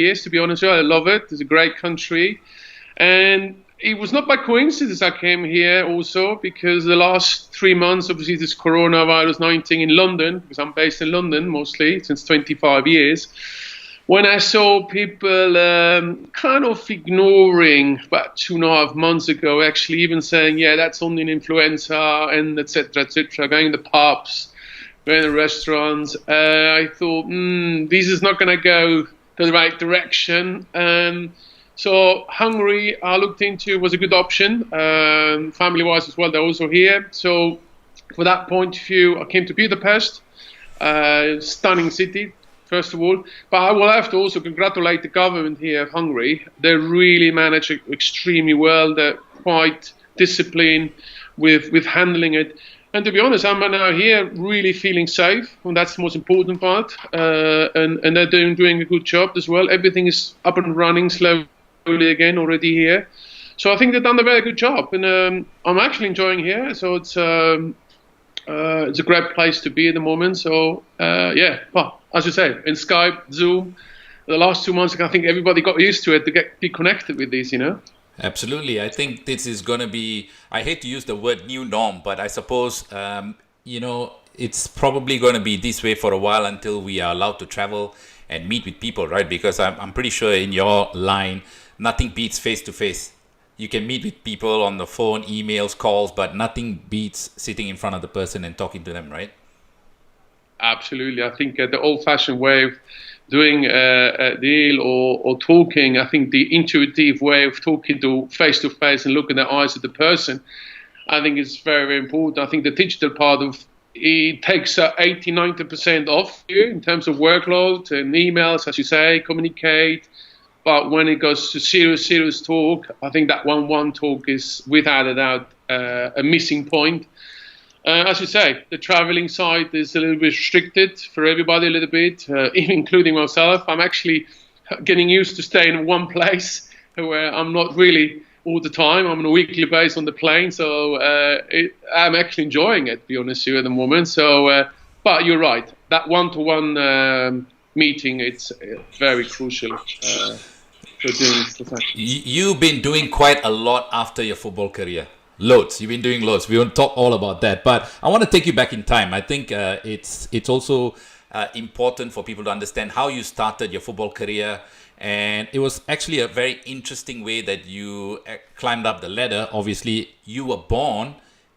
years, to be honest with you. I love it. It's a great country. And it was not by coincidence I came here also, because the last 3 months, obviously, this coronavirus 19 in London, because I'm based in London mostly since 25 years. When I saw people kind of ignoring about 2.5 months ago, actually even saying, yeah, that's only an influenza, and et cetera, going to the pubs, going to restaurants, I thought, this is not going to go the right direction. So Hungary, I looked into, was a good option, family-wise as well. They're also here. So for that point of view, I came to Budapest, stunning city, first of all. But I will have to also congratulate the government here of Hungary. They really managed it extremely well. They're quite disciplined with handling it. And to be honest, I'm now here really feeling safe, and that's the most important part. And they're doing a good job as well. Everything is up and running slowly again already here. So I think they've done a very good job, and I'm actually enjoying here. So it's a great place to be at the moment. So well, as you say, in Skype, Zoom, the last 2 months, I think everybody got used to it to be connected with these, Absolutely. I think this is going to be, I hate to use the word new norm, but I suppose, it's probably going to be this way for a while until we are allowed to travel and meet with people, right? Because I'm pretty sure in your line, nothing beats face-to-face. You can meet with people on the phone, emails, calls, but nothing beats sitting in front of the person and talking to them, right? Absolutely. I think the old-fashioned way of doing a deal or talking, I think the intuitive way of talking to face-to-face and looking in the eyes of the person, I think is very, very important. I think the digital part of it takes 80-90% off you in terms of workload and emails, as you say, communicate. But when it goes to serious talk, I think that one-on-one talk is without a doubt a missing point. As you say, the traveling side is a little bit restricted for everybody a little bit, including myself. I'm actually getting used to staying in one place where I'm not really all the time. I'm on a weekly basis on the plane, so I'm actually enjoying it, to be honest with you, at the moment. So, but you're right, that one-to-one meeting, it's very crucial for doing this. You've been doing quite a lot after your football career. Loads. You've been doing loads. We won't talk all about that, but I want to take you back in time. I think it's also important for people to understand how you started your football career, and it was actually a very interesting way that you climbed up the ladder. Obviously, you were born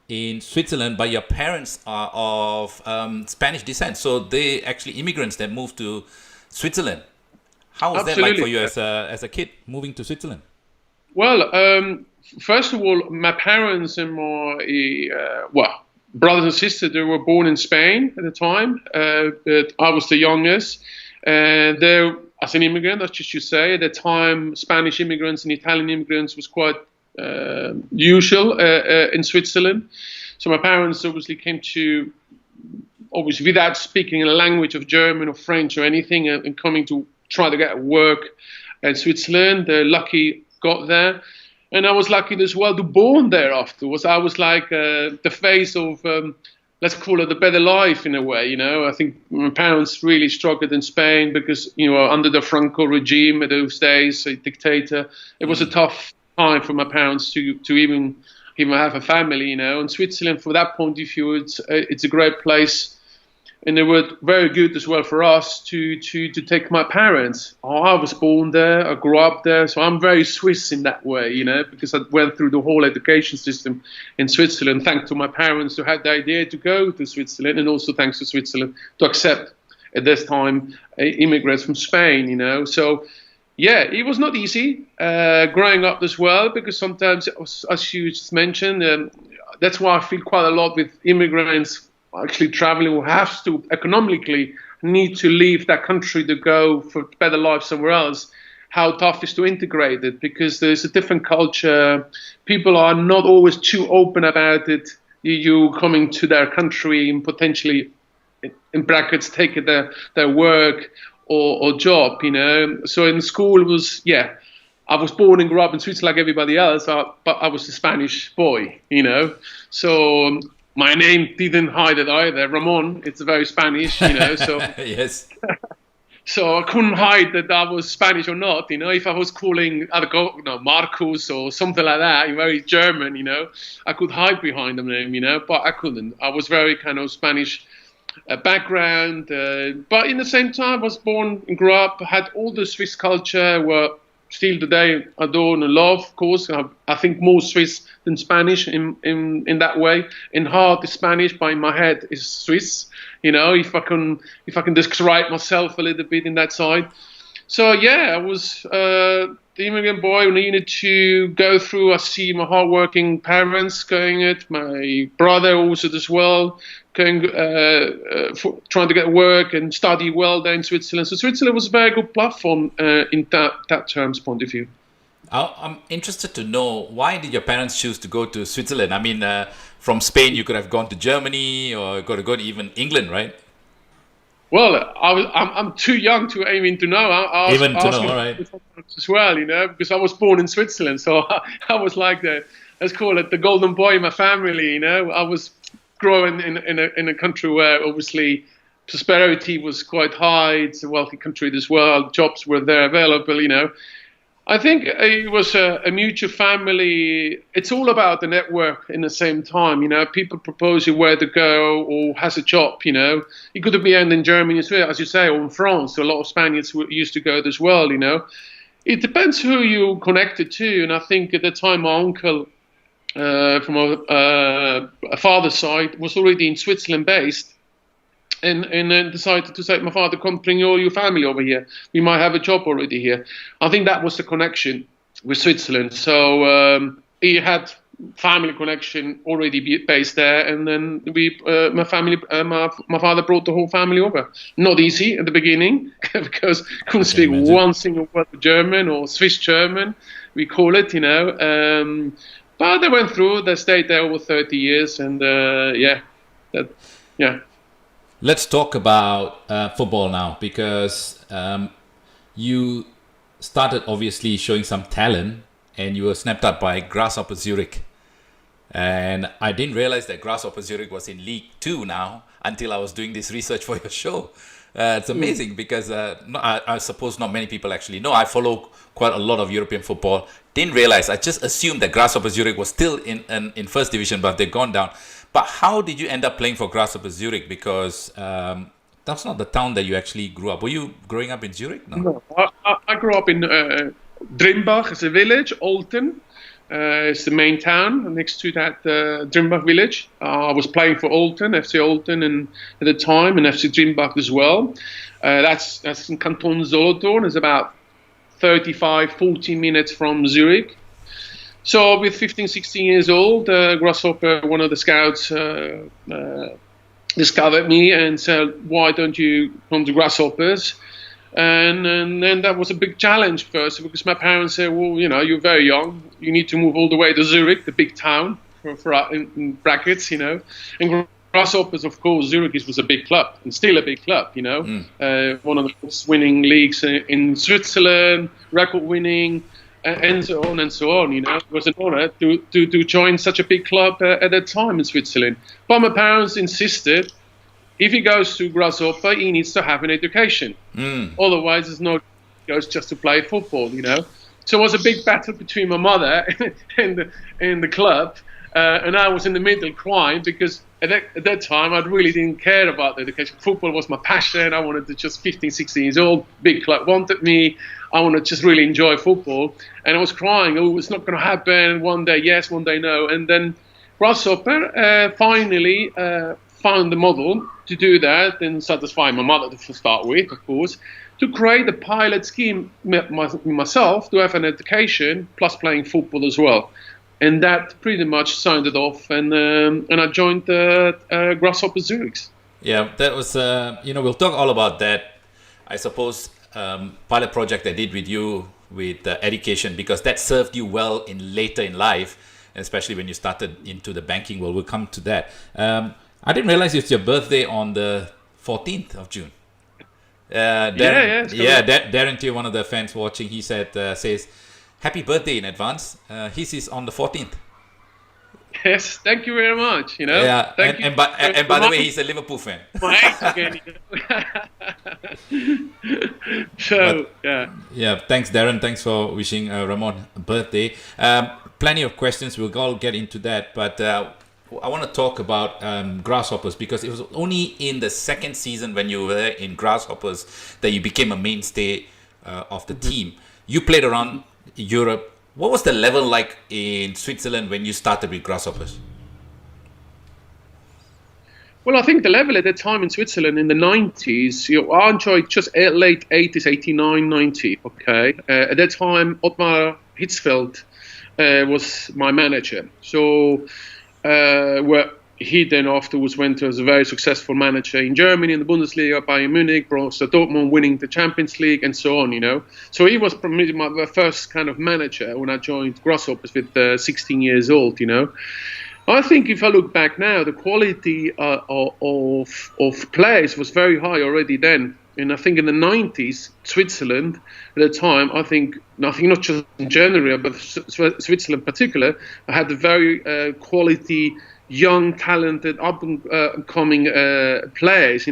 in Switzerland, but your parents are of Spanish descent, so they actually immigrants that moved to Switzerland. How was that like for you as a kid moving to Switzerland? Well, first of all, my parents and my brothers and sisters, they were born in Spain at the time. But I was the youngest. And they, as an immigrant, as you should say, at the time, Spanish immigrants and Italian immigrants was quite usual in Switzerland. So my parents obviously came to, obviously without speaking a language of German or French or anything, and coming to try to get work in Switzerland. They're lucky got there. And I was lucky as well to born there afterwards. I was like the face of, let's call it the better life in a way, I think my parents really struggled in Spain because, under the Franco regime at those days, a dictator, it was a tough time for my parents to even have a family, And Switzerland, from that point of view, it's a great place. And they were very good as well for us to take my parents. I was born there, I grew up there, so I'm very Swiss in that way, because I went through the whole education system in Switzerland, thanks to my parents who had the idea to go to Switzerland, and also thanks to Switzerland to accept, at this time, immigrants from Spain, So, yeah, it was not easy growing up as well, because sometimes, as you just mentioned, that's why I feel quite a lot with immigrants actually traveling, who has to economically need to leave that country to go for better life somewhere else, how tough it is to integrate it, because there's a different culture. People are not always too open about it. You coming to their country and potentially, in brackets, taking their work or job, So in school it was, I was born and grew up in Switzerland like everybody else, but I was a Spanish boy, So my name didn't hide it either. Ramon, it's very Spanish, So yes. So I couldn't hide that I was Spanish or not. If I was calling Marcos or something like that, very German, I could hide behind the name, but I couldn't. I was very kind of Spanish background, but in the same time, I was born and grew up, had all the Swiss culture, where still today adore and love, of course. I think more Swiss than Spanish in that way. In heart is Spanish, but in my head is Swiss. If I can describe myself a little bit in that side. So I was the immigrant boy who needed to go through. I see my hardworking parents going it, my brother also as well, going trying to get work and study well there in Switzerland. So Switzerland was a very good platform in that terms point of view. I'm interested to know, why did your parents choose to go to Switzerland? I mean, from Spain, you could have gone to Germany, or you could have gone to even England, right? Well, I'm too young to even to know. All right. As well, because I was born in Switzerland, so I was like let's call it the golden boy in my family. I was growing in a country where obviously prosperity was quite high. It's a wealthy country as well. Jobs were there available. I think it was a mutual family. It's all about the network in the same time. People propose you where to go or has a job. It could be in Germany as well, as you say, or in France. A lot of Spaniards used to go there as well. It depends who you're connected to. And I think at the time, my uncle from a father's side was already in Switzerland based. And then decided to say, my father, come bring all your family over here. We might have a job already here. I think that was the connection with Switzerland. So he had family connection already based there. And then my father brought the whole family over. Not easy at the beginning because couldn't speak one single word of German or Swiss German, we call it, But they went through. They stayed there over 30 years. And Let's talk about football now, because you started obviously showing some talent and you were snapped up by Grasshopper Zurich. And I didn't realize that Grasshopper Zurich was in League 2 now until I was doing this research for your show. It's amazing because I suppose not many people actually know. I follow quite a lot of European football. Didn't realize. I just assumed that Grasshopper Zurich was still in first division, but they've gone down. But how did you end up playing for Grasshopper Zurich? Because that's not the town that you actually grew up. Were you growing up in Zurich? No, I grew up in Drimbach. It's a village. Olten is the main town next to that Drimbach village. I was playing for Olten, FC Olten, and at the time, and FC Drimbach as well. That's in Canton Solothurn. It's about 40 minutes from Zurich. So with 15, 16 years old, Grasshopper, one of the scouts, discovered me and said, why don't you come to Grasshoppers? And then that was a big challenge first, because my parents said, well, you're very young. You need to move all the way to Zurich, the big town, in brackets, And Grasshoppers, of course, Zurich was a big club, and still a big club, one of the most winning leagues in Switzerland, record winning, and so on and so on. It was an honor to join such a big club at that time in Switzerland. But my parents insisted, if he goes to Grasshopper, he needs to have an education. Otherwise, it's not goes just to play football. So it was a big battle between my mother and the club, and I was in the middle crying because at that time I really didn't care about the education. Football was my passion. I wanted to just 15, 16 years old. Big club wanted me. I want to just really enjoy football. And I was crying, it's not going to happen. One day yes, one day no. And then Grasshopper finally found the model to do that and satisfy my mother to start with, of course, to create a pilot scheme myself to have an education plus playing football as well. And that pretty much signed it off. And I joined Grasshopper Zurich. Yeah, that was, we'll talk all about that. I suppose pilot project I did with you with education, because that served you well later in life, especially when you started into the banking world. We'll come to that. I didn't realize it's your birthday on the 14th of June. Darren T, one of the fans watching, he says, happy birthday in advance. His is on the 14th. Yes, thank you very much. Yeah, Thank you and for by the way, he's a Liverpool fan. my age again. So But yeah. yeah, thanks, Darren. Thanks for wishing Ramon a birthday. Plenty of questions. We'll all get into that. But I want to talk about Grasshoppers, because it was only in the second season when you were there in Grasshoppers that you became a mainstay of the team. You played around Europe. What was the level like in Switzerland when you started with Grasshoppers? Well, I think the level at that time in Switzerland in the 90s, I enjoyed just late 80s, 89, 90. Okay. At that time, Ottmar Hitzfeld was my manager. So, where he then afterwards went to as a very successful manager in Germany in the Bundesliga, Bayern Munich, Borussia Dortmund winning the Champions League and so on. So he was probably my first kind of manager when I joined Grasshoppers with 16 years old. I think if I look back now, the quality of players was very high already then. And I think in the 90s, Switzerland at the time, I think not just in general, but Switzerland in particular, had a very quality, young, talented, up-and-coming players.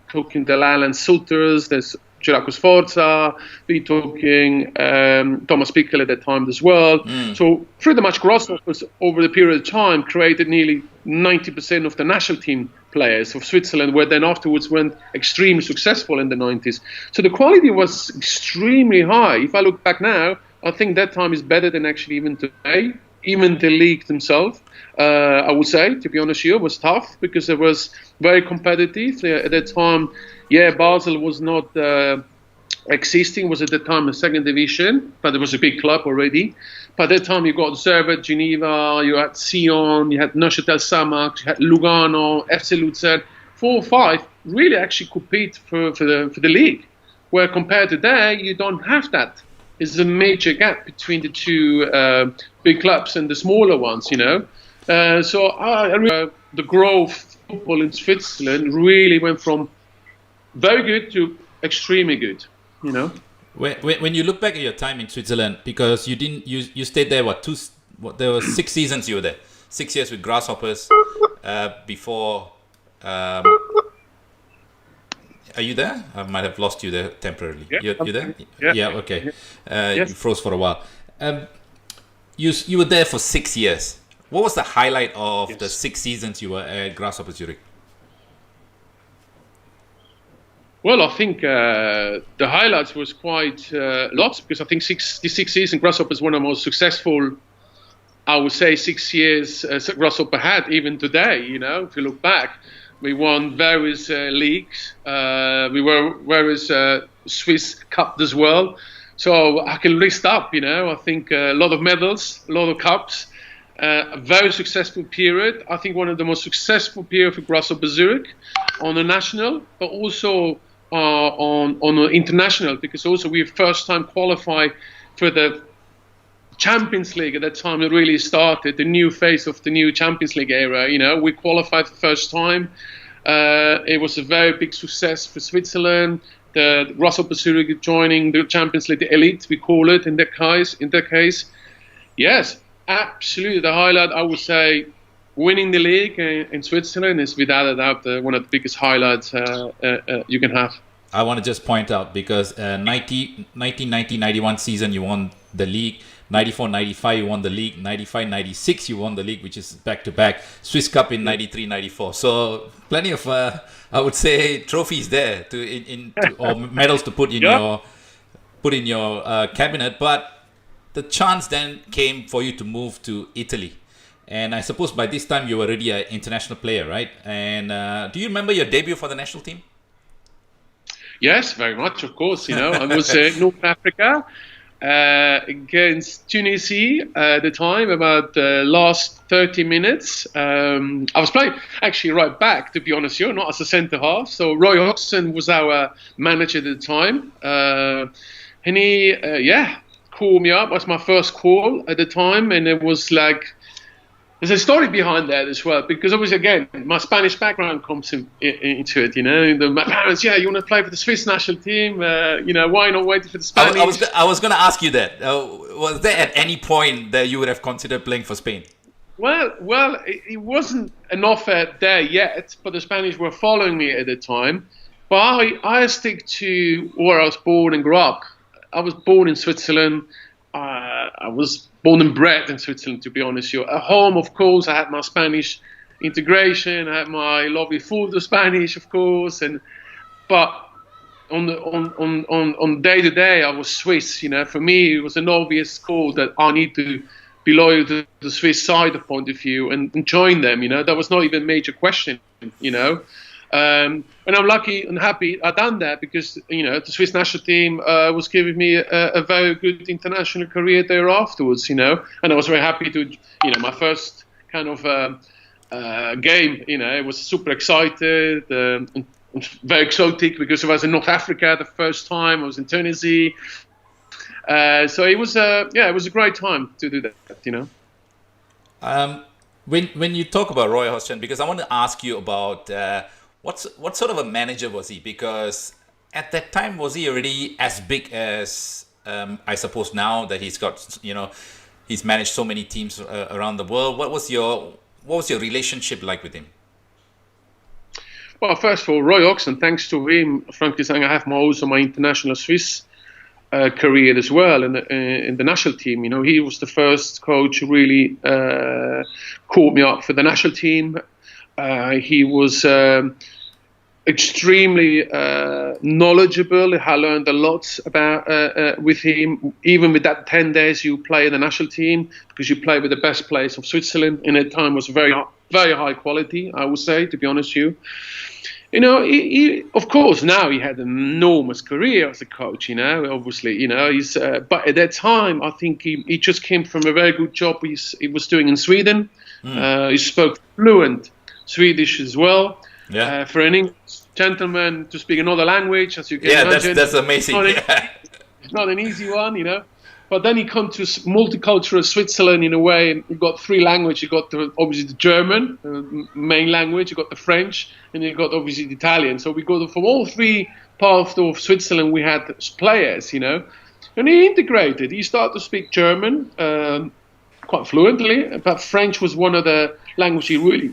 Talking the Alan Sutters, there's Gerardo Sforza, we talking Thomas Pickel at that time as well. So pretty much Grasshoppers over the period of time created nearly 90% of the national team players of Switzerland, where then afterwards went extremely successful in the 90s. So the quality was extremely high. If I look back now, I think that time is better than actually even today. Even the league themselves, I would say, to be honest, it was tough because it was very competitive. At that time, Basel was not existing, was at the time a second division, but it was a big club already. By that time, you got Zurich, Geneva, you had Sion, you had Neuchâtel Xamax, you had Lugano, FC Luzern. 4 or 5 really actually compete for the league, where compared to there, you don't have that. There's a major gap between the two big clubs and the smaller ones, So the growth of football in Switzerland really went from very good to extremely good, When you look back at your time in Switzerland, because you stayed there, there were 6 seasons you were there, 6 years with Grasshoppers before. Are you there? I might have lost you there temporarily. Yeah, you there? Yeah. Okay. Yes. You froze for a while. You were there for 6 years. What was the highlight of the 6 seasons you were at Grasshopper Zurich? Well, I think the highlights was quite lots, because I think the 6 seasons Grasshopper is one of the most successful, I would say, 6 years Grasshopper had even today. If you look back, we won various leagues. We were various Swiss Cups as well. So I can list up. I think a lot of medals, a lot of cups. A very successful period. I think one of the most successful period for Grasshopper Zurich on the national, but also on the international, because also we first time qualified for the Champions League at that time. It really started the new phase of the new Champions League era. We qualified the first time. It was a very big success for Switzerland. The Grasshopper Zurich joining the Champions League, the elite, we call it in that case. Yes, absolutely. The highlight, I would say, winning the league in Switzerland is without a doubt one of the biggest highlights you can have. I want to just point out, because 1990-91 season you won the league, 94-95 you won the league, 95-96 you won the league, which is back-to-back, Swiss Cup in 93-94. So plenty of, I would say, trophies there or medals to put in your cabinet. But the chance then came for you to move to Italy. And I suppose by this time you were already an international player, right? And do you remember your debut for the national team? Yes, very much, of course. I was in North Africa against Tunisia at the time, about the last 30 minutes. I was playing actually right back, to be honest, not as a centre-half. So Roy Hodgson was our manager at the time. And he, called me up. It was my first call at the time. And it was like, there's a story behind that as well, because obviously, again, my Spanish background comes into it. My parents, you want to play for the Swiss national team? Why not wait for the Spanish? I was going to ask you that. Was there at any point that you would have considered playing for Spain? Well, it wasn't an offer there yet, but the Spanish were following me at the time. But I stick to where I was born and grew up. I was born in Switzerland. I was born and bred in Switzerland, to be honest with you. At home, of course, I had my Spanish integration. I had my lovely food of Spanish, of course, but on day to day, I was Swiss. For me, it was an obvious call that I need to be loyal to the Swiss side of point of view and join them. That was not even a major question. And I'm lucky and happy I done that because the Swiss national team was giving me a very good international career there afterwards. And I was very happy to my first kind of game. I was super excited. Very exotic because I was in North Africa the first time. I was in Tunisia, so it was it was a great time to do that. When you talk about Roy Hodgson, because I want to ask you about what sort of a manager was he? Because at that time, was he already as big as I suppose now that he's got he's managed so many teams around the world? What was your relationship like with him? Well, first of all, Roy Hodgson, thanks to him, frankly saying, I have also my international Swiss career as well in the national team. He was the first coach who really called me up for the national team. He was extremely knowledgeable. I learned a lot about with him. Even with that 10 days you play in the national team, because you play with the best players of Switzerland, and at the time was very, very high quality, I would say, to be honest with you. He, of course, now he had an enormous career as a coach, obviously, he's, but at that time, I think he just came from a very good job he was doing in Sweden. He spoke fluent Swedish as well. Yeah. For an English gentleman to speak another language, as you can imagine. That's amazing. It's not an easy one, But then he come to multicultural Switzerland in a way, and you got three languages. You got obviously the German, main language. You got the French, and you got obviously the Italian. So we got from all three parts of Switzerland. We had players, and he integrated. He started to speak German quite fluently, but French was one of the languages he really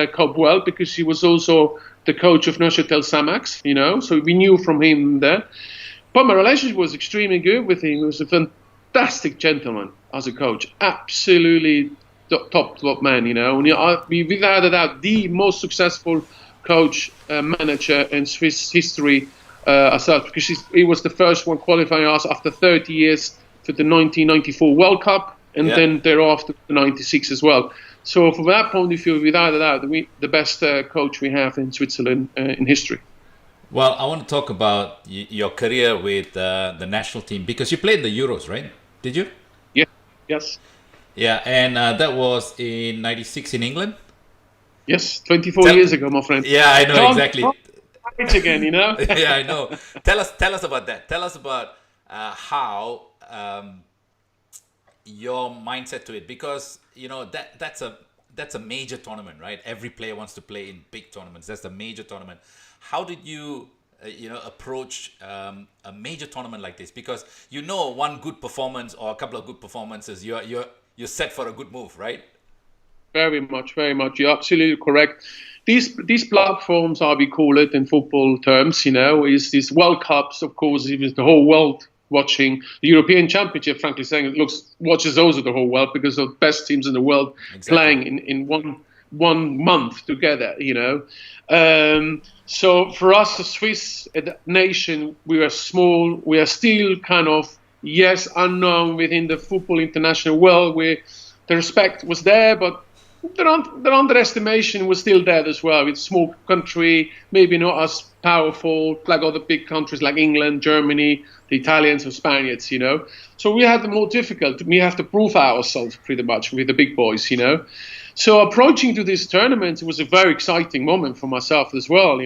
coped well, because he was also the coach of Neuchâtel Xamax, So we knew from him there. But my relationship was extremely good with him. He was a fantastic gentleman as a coach, absolutely top man, And without a doubt, the most successful coach manager in Swiss history, because he was the first one qualifying us after 30 years for the 1994 World Cup, and then thereafter the 96 as well. So from that point of view, without a doubt, the best coach we have in Switzerland in history. Well, I want to talk about your career with the national team, because you played the Euros, right? Did you? Yeah. Yes. Yeah, and that was in '96 in England. Yes, 24 years ago, my friend. Yeah, I know exactly. Again, Yeah, I know. Tell us about that. Tell us about how your mindset to it, because that's a major tournament, right? Every player wants to play in big tournaments. That's a major tournament. How did you approach a major tournament like this? Because one good performance or a couple of good performances, you're set for a good move, right? Very much. You're absolutely correct. These platforms, how we call it in football terms, is these World Cups. Of course, it was the whole world watching. The European Championship, frankly saying, watches those of the whole world, because the best teams in the world playing in one month together. So for us, the Swiss nation, we are small. We are still kind of unknown within the football international world. Where the respect was there, but the underestimation was still there as well. It's a small country, maybe not as powerful like other big countries like England, Germany, the Italians or Spaniards, So we had the more difficult. We have to prove ourselves pretty much with the big boys, So approaching to this tournament, it was a very exciting moment for myself as well,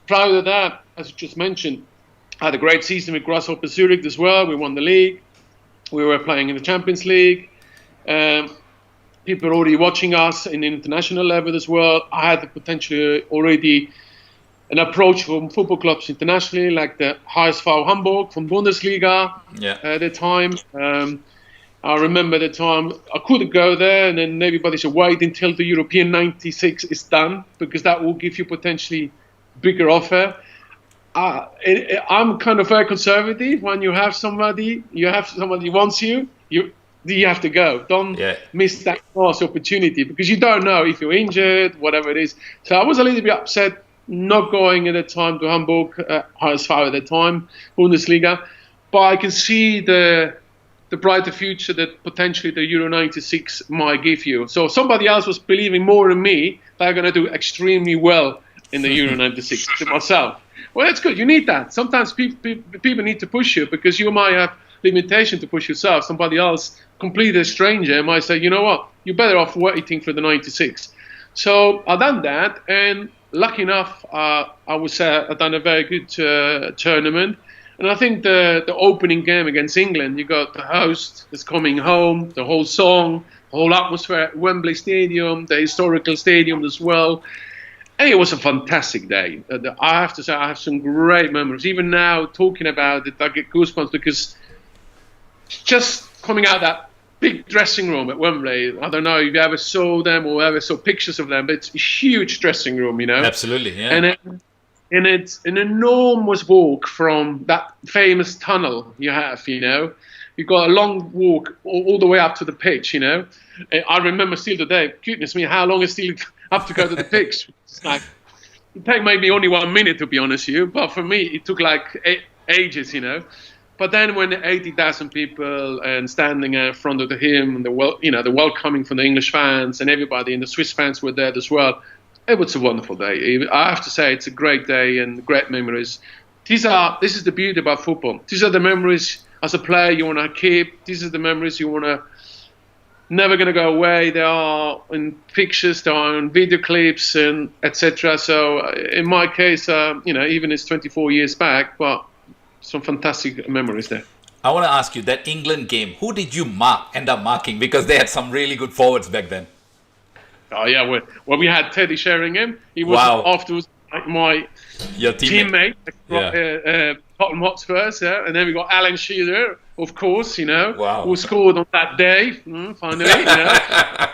Prior to that, as you just mentioned, I had a great season with Grasshopper Zurich as well. We won the league. We were playing in the Champions League. People were already watching us in the international level as well. I had the potentially already an approach from football clubs internationally, like the HSV Hamburg from Bundesliga at the time. I remember the time I couldn't go there, and then everybody said, wait until the European 96 is done, because that will give you potentially bigger offer. I'm kind of very conservative. When you have somebody wants you, you have to go. Don't miss that last opportunity, because you don't know if you're injured, whatever it is. So I was a little bit upset not going at the time to Hamburg, HSV at the time, Bundesliga. But I can see the brighter future that potentially the Euro 96 might give you. So somebody else was believing more in me that I'm going to do extremely well in the Euro 96 to myself. Well, that's good. You need that. Sometimes people need to push you, because you might have limitation to push yourself. Somebody else, completely a stranger, might say, you know what, you're better off waiting for the 96. So I've done that, and lucky enough, I would say I've done a very good tournament. And I think the opening game against England, you got the host that's coming home, the whole song, the whole atmosphere at Wembley Stadium, the historical stadium as well. And it was a fantastic day. I have to say, I have some great memories. Even now, talking about it, I get goosebumps, because just coming out of that big dressing room at Wembley, I don't know if you ever saw them or ever saw pictures of them, but it's a huge dressing room, you know. Absolutely, yeah. And it's an enormous walk from that famous tunnel you have, you know. You've got a long walk all the way up to the pitch, you know. I remember still today, goodness me, how long I still have to go to the pitch. It's like, it take maybe only 1 minute, to be honest with you. But for me, it took like ages, you know. But then when 80,000 people and standing in front of him, and the welcoming from the English fans and everybody, and the Swiss fans were there as well. It was a wonderful day. I have to say, it's a great day and great memories. This is the beauty about football. These are the memories as a player you want to keep. These are the memories you want to never going to go away. They are in pictures, they are in video clips, and etc. So in my case, even it's 24 years back, but some fantastic memories there. I want to ask you, that England game, who did you end up marking? Because they had some really good forwards back then. Oh yeah, well we had Teddy Sheringham. He was afterwards my teammate at Tottenham Hotspurs, and then we got Alan Shearer, of course, you know, who scored on that day, finally, you know.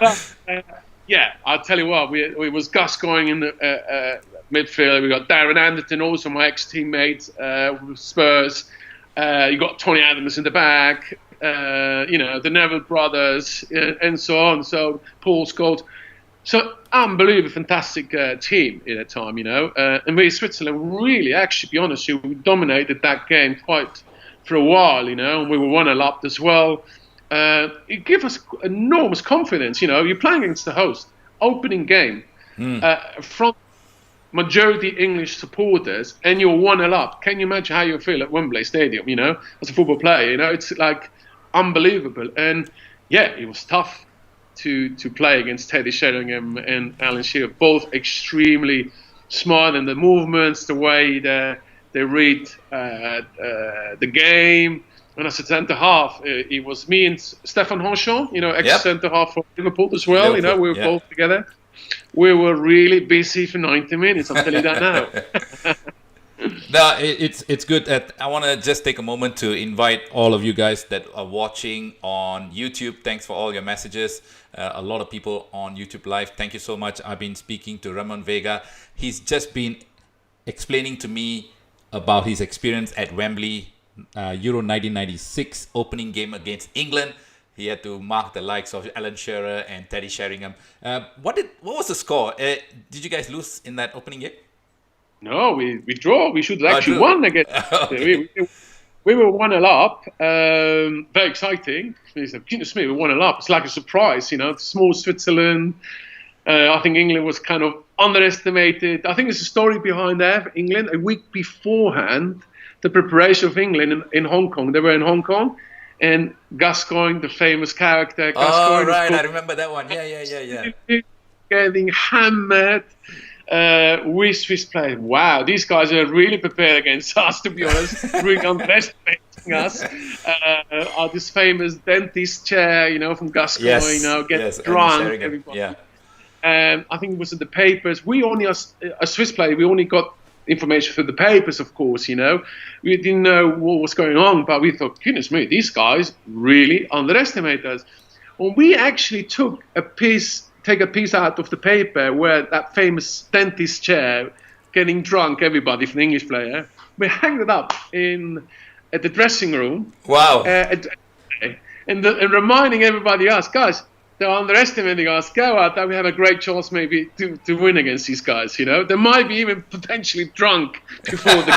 But, I'll tell you what, we was Gus going in the midfield. We got Darren Anderton, also my ex-teammate with Spurs. You got Tony Adams in the back, the Neville brothers, and so on. So Paul Scholes. So unbelievable, fantastic team at that time, you know. And we, Switzerland, really, actually, to be honest, we dominated that game quite for a while, you know. And we were 1-0 up as well. It gave us enormous confidence, you know. You're playing against the host, opening game, from majority English supporters, and you're 1-0 up. Can you imagine how you feel at Wembley Stadium, you know, as a football player? You know, it's like unbelievable. And yeah, it was tough to play against Teddy Sheringham and Alan Shearer, both extremely smart in the movements, the way they read the game. And as a centre half, it was me and Stefan Honchon, you know, ex-centre half for Liverpool as well. You know, we were both together. We were really busy for 90 minutes. I'll tell you that now. No, it's good. I want to just take a moment to invite all of you guys that are watching on YouTube. Thanks for all your messages. A lot of people on YouTube Live. Thank you so much. I've been speaking to Ramon Vega. He's just been explaining to me about his experience at Wembley, Euro 1996 opening game against England. He had to mark the likes of Alan Shearer and Teddy Sheringham. What was the score? Did you guys lose in that opening game? No, we draw. We should have actually won against. Okay. We were 1-0 up. Very exciting. Goodness me, we were 1-0 up. It's like a surprise, you know. Small Switzerland. I think England was kind of underestimated. I think there's a story behind that for England. A week beforehand, the preparation of England in Hong Kong. They were in Hong Kong. And Gascoigne, the famous character. Gascoigne, right. I remember that one. Yeah. Getting hammered. We Swiss players, wow, these guys are really prepared against us, to be honest, really underestimating us. This famous dentist chair, you know, from Gascoigne, you know, get drunk, everybody. Yeah. I think it was in the papers. We only, as Swiss players, we only got information through the papers, of course, We didn't know what was going on, but we thought, goodness me, these guys really underestimate us. Well, we actually take a piece out of the paper where that famous dentist chair, getting drunk, everybody, from the English player, we hanged it up at the dressing room. Wow. And reminding everybody else, guys, they're underestimating us. Go out there, we have a great chance maybe to win against these guys, They might be even potentially drunk before the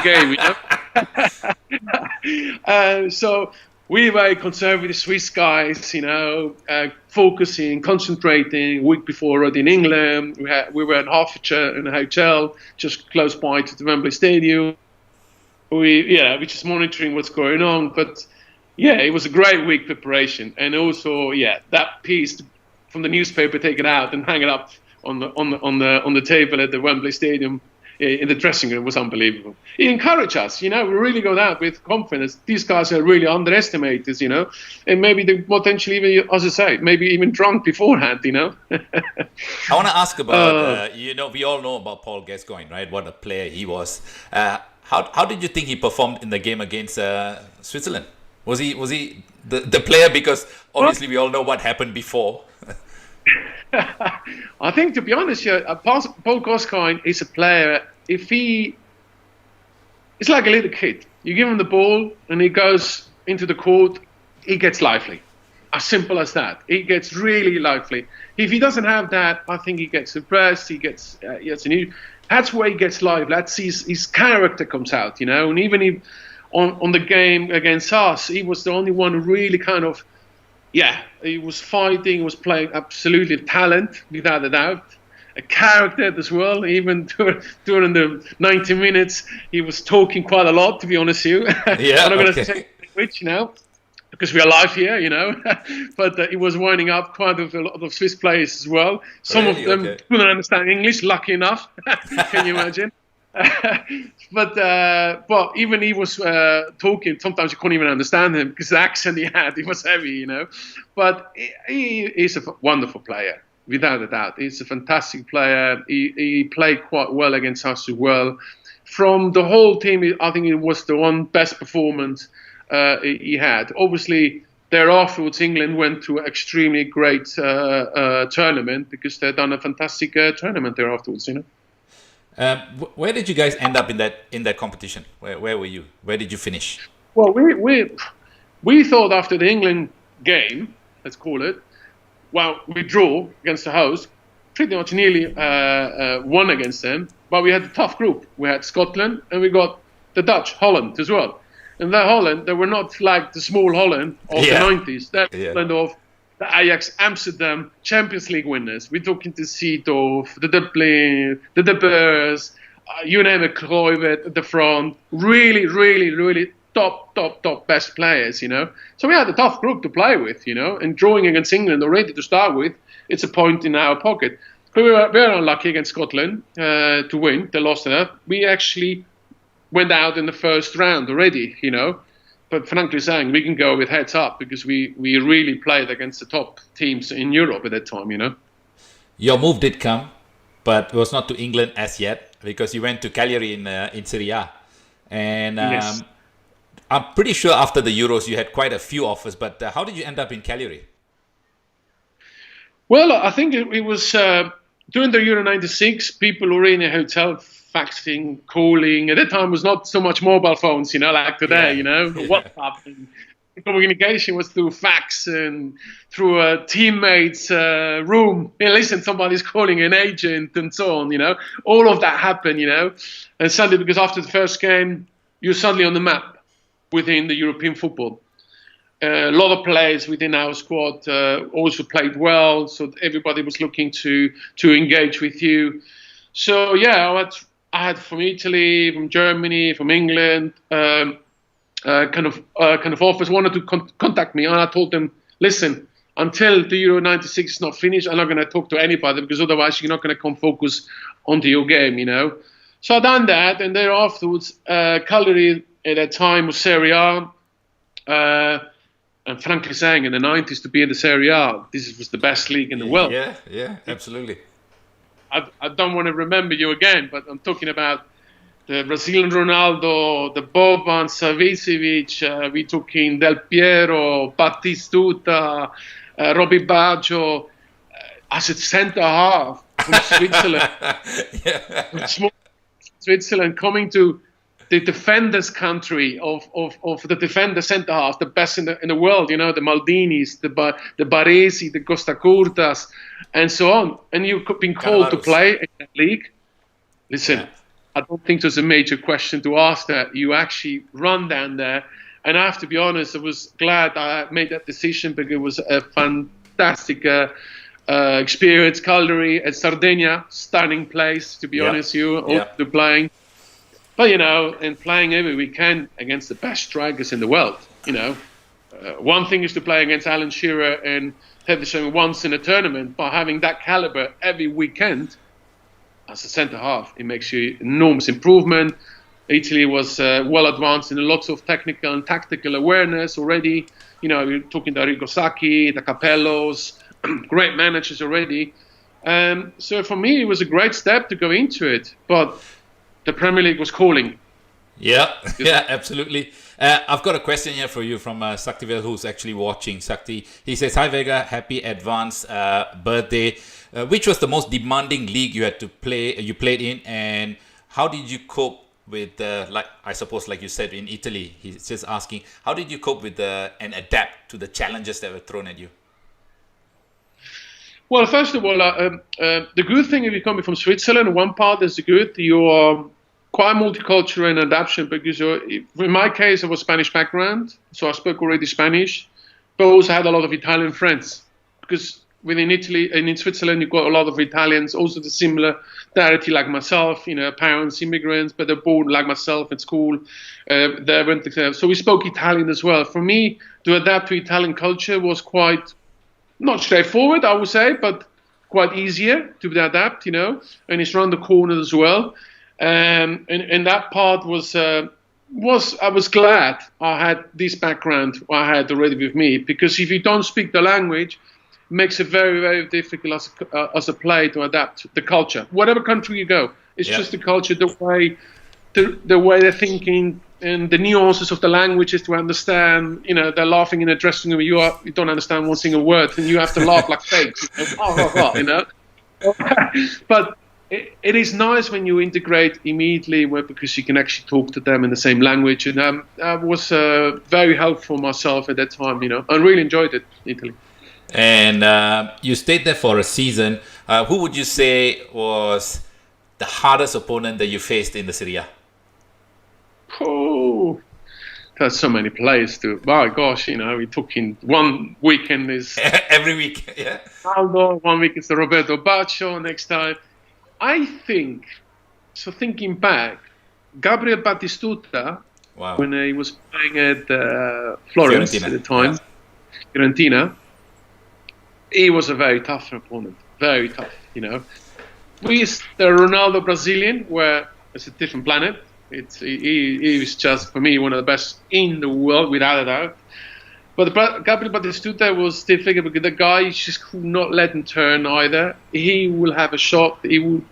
game, So we were conservative Swiss guys, focusing, concentrating. A week before already in England, we were in Hertfordshire in a hotel just close by to the Wembley Stadium. We're just monitoring what's going on. But yeah, it was a great week preparation, and also that piece from the newspaper, take it out and hang it up on the table at the Wembley Stadium in the dressing room was unbelievable. It encouraged us, we really got out with confidence. These guys are really underestimated, and maybe they potentially even, as I say, maybe even drunk beforehand, I want to ask about, we all know about Paul Gascoigne, right? What a player he was. How did you think he performed in the game against Switzerland? Was he the player? Because obviously we all know what happened before. I think, to be honest, Paul Gascoigne is a player. It's like a little kid. You give him the ball and he goes into the court, he gets lively. As simple as that. He gets really lively. If he doesn't have that, I think he gets depressed. That's where he gets lively. That's his character comes out, And even if on the game against us, he was the only one who really kind of, he was fighting, he was playing absolutely talent, without a doubt. A character as well, even during the 90 minutes, he was talking quite a lot, to be honest with you. Yeah, I'm not going to say which, because we are live here, But he was winding up quite a lot of Swiss players as well. Some of them couldn't understand English, lucky enough. Can you imagine? But even he was talking, sometimes you couldn't even understand him because the accent he had, it was heavy, But he is a wonderful player, without a doubt. He's a fantastic player. He played quite well against us as well. From the whole team, I think it was the one best performance he had. Obviously, thereafter, England went to an extremely great tournament because they'd done a fantastic tournament there afterwards, Where did you guys end up in that competition? Where were you? Where did you finish? Well, we thought after the England game, let's call it, we draw against the host, pretty much nearly won against them, but we had a tough group. We had Scotland and we got the Dutch, Holland as well. And that Holland, they were not like the small Holland of the 90s. They're Holland of the Ajax Amsterdam Champions League winners. We're talking to Seedorf, the Dublin, the De Boers, you name it, Kluivert at the front. Really, really, really top best players, So we had a tough group to play with, And drawing against England already to start with, it's a point in our pocket. But we were very unlucky against Scotland to win. They lost that. We actually went out in the first round already, But frankly saying, we can go with heads up because we really played against the top teams in Europe at that time, Your move did come, but it was not to England as yet because you went to Cagliari in Serie A. And yes. I'm pretty sure after the Euros you had quite a few offers, but how did you end up in Cagliari? Well, I think it was during the Euro 96, people were in a hotel faxing, calling. At that time, it was not so much mobile phones, like today, WhatsApp. And communication was through fax and through a teammate's room. Listen, somebody's calling an agent and so on, All of that happened, And suddenly, because after the first game, you're suddenly on the map within the European football. A lot of players within our squad also played well, so everybody was looking to engage with you. So I had from Italy, from Germany, from England, kind of offers wanted to contact me, and I told them, listen, until the Euro 96 is not finished, I'm not going to talk to anybody because otherwise you're not going to come focus onto your game, So I done that, and then afterwards, Cagliari at that time was Serie A. And frankly saying, in the 90s, to be in the Serie A, this was the best league in the world. Yeah, absolutely. I don't want to remember you again, but I'm talking about the Brazilian Ronaldo, the Boban, Savicevic, we took in Del Piero, Batistuta, Robbie Baggio, as a centre half from Switzerland. From small Switzerland, coming to the defenders' country of the defender centre half, the best in the world, the Maldinis, the Baresi, the Costa Curtas, and so on. And you've been called to play in that league. Listen, I don't think there's a major question to ask that. You actually run down there. And I have to be honest, I was glad I made that decision because it was a fantastic experience. Cagliari and Sardinia, stunning place, to be honest with you, to playing. But, and playing every weekend against the best strikers in the world, one thing is to play against Alan Shearer and Teddy once in a tournament, but having that caliber every weekend as a centre-half, it makes you enormous improvement. Italy was well advanced in lots of technical and tactical awareness already. We're talking to Arrigo Sacchi, the Capellos, great managers already. So for me, it was a great step to go into it. But the Premier League was calling. Yeah, absolutely. I've got a question here for you from Saktivel, who's actually watching. Sakti, he says, "Hi Vega, happy advance birthday. Which was the most demanding league you had to play? You played in, and how did you cope with, I suppose, like you said in Italy? He's just asking, how did you cope with and adapt to the challenges that were thrown at you?" Well, first of all, the good thing if you're coming from Switzerland, one part is good. You are quite multicultural in adaptation because in my case, I was Spanish background, so I spoke already Spanish, but also had a lot of Italian friends because within Italy and in Switzerland, you've got a lot of Italians, also the similarity like myself, parents, immigrants, but they're born like myself at school. So we spoke Italian as well. For me, to adapt to Italian culture was quite not straightforward, I would say, but quite easier to adapt, and it's around the corner as well. And that part was I was glad I had this background I had already with me, because if you don't speak the language, it makes it very, very difficult as a player to adapt the culture. Whatever country you go, it's just the culture, the way they're thinking, and the nuances of the languages to understand. They're laughing in a dressing room. You don't understand one single word, and you have to laugh like fakes. But it is nice when you integrate immediately, because you can actually talk to them in the same language. And that was very helpful myself at that time. I really enjoyed it, Italy. And you stayed there for a season. Who would you say was the hardest opponent that you faced in the Serie A? Oh, there's so many players too. My gosh, we took in one weekend is every week, Aldo, 1 week is the Roberto Baggio, next time. I think, so thinking back, Gabriel Batistuta, when he was playing at Florence Fiorentina at the time, Fiorentina, he was a very tough opponent, very tough, the Ronaldo Brazilian, where it's a different planet. He was just, for me, one of the best in the world, without a doubt. But Gabriel Batistuta was difficult because the guy just could not let him turn either. He will have a shot. He would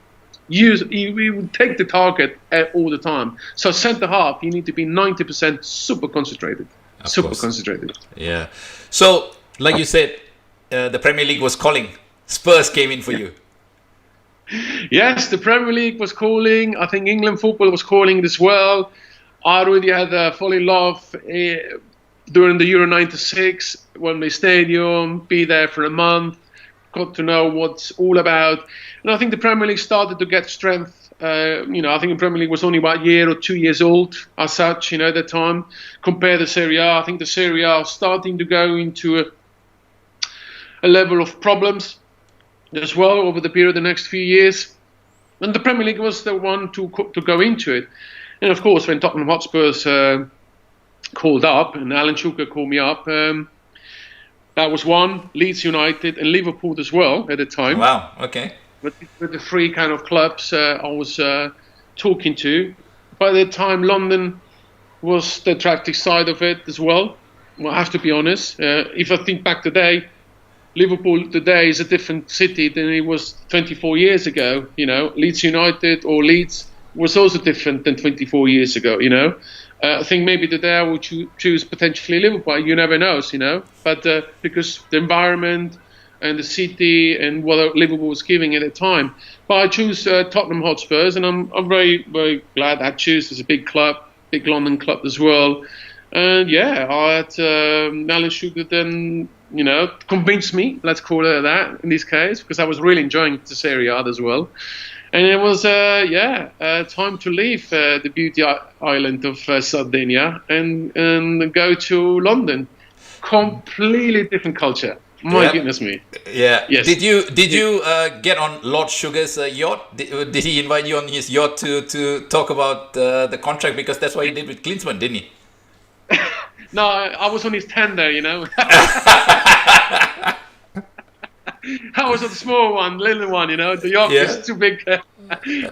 take the target all the time. So centre half, you need to be 90% super concentrated. Concentrated. Yeah. So, like you said, the Premier League was calling. Spurs came in for you. Yes, the Premier League was calling. I think England football was calling it as well. I already had a fall in love during the Euro 96, Wembley Stadium, be there for a month, got to know what's all about. And I think the Premier League started to get strength. I think the Premier League was only about a year or 2 years old as such, at the time. Compared to Serie A, I think the Serie A was starting to go into a level of problems as well over the period of the next few years. And the Premier League was the one to go into it. And of course, when Tottenham Hotspurs called up, and Alan Sugar called me up, that was one. Leeds United and Liverpool as well at the time. Wow, okay. With the three kind of clubs I was talking to. By the time, London was the attractive side of it as well. I have to be honest. If I think back today, Liverpool today is a different city than it was 24 years ago. Leeds United or Leeds was also different than 24 years ago, you know. I think maybe today I would choose potentially Liverpool. You never know, you know. But because the environment and the city and what Liverpool was giving at the time. But I choose Tottenham Hotspurs, and I'm very, very glad I choose. It's a big club, big London club as well. And yeah, I had Alan Sugar then, you know, convinced me, let's call it that in this case, because I was really enjoying the Serie A as well. And it was, time to leave the beauty island of Sardinia and go to London. Completely different culture. My goodness me. Yeah. Yes. Did you get on Lord Sugar's yacht? Did he invite you on his yacht to talk about the contract? Because that's what he did with Klinsmann, didn't he? No, I was on his tender, you know. I was on the small one, little one, you know. The yacht was too big.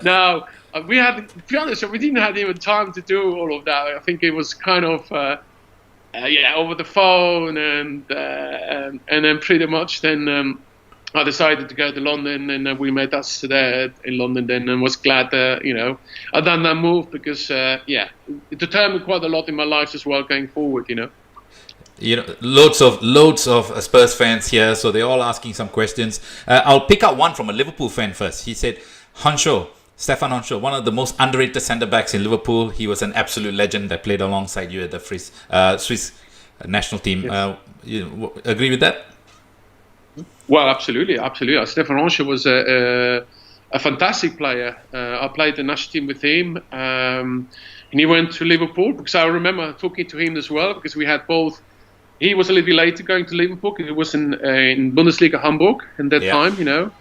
No, we had, to be honest, we didn't have even time to do all of that. I think it was kind of, over the phone, and then pretty much then I decided to go to London, and we met us there in London then, and was glad that, you know, I'd done that move because, it determined quite a lot in my life as well going forward, you know. You know, loads of Spurs fans here, so they're all asking some questions. I'll pick out one from a Liverpool fan first. He said, Stefan Henshaw, one of the most underrated centre-backs in Liverpool. He was an absolute legend that played alongside you at the Swiss national team. Yes. You agree with that? Well, absolutely. Stefan Henshaw was a fantastic player. I played the national team with him, and he went to Liverpool because I remember talking to him as well, because we had both. He was a little bit later going to Liverpool. He was in Bundesliga Hamburg at that time, you know.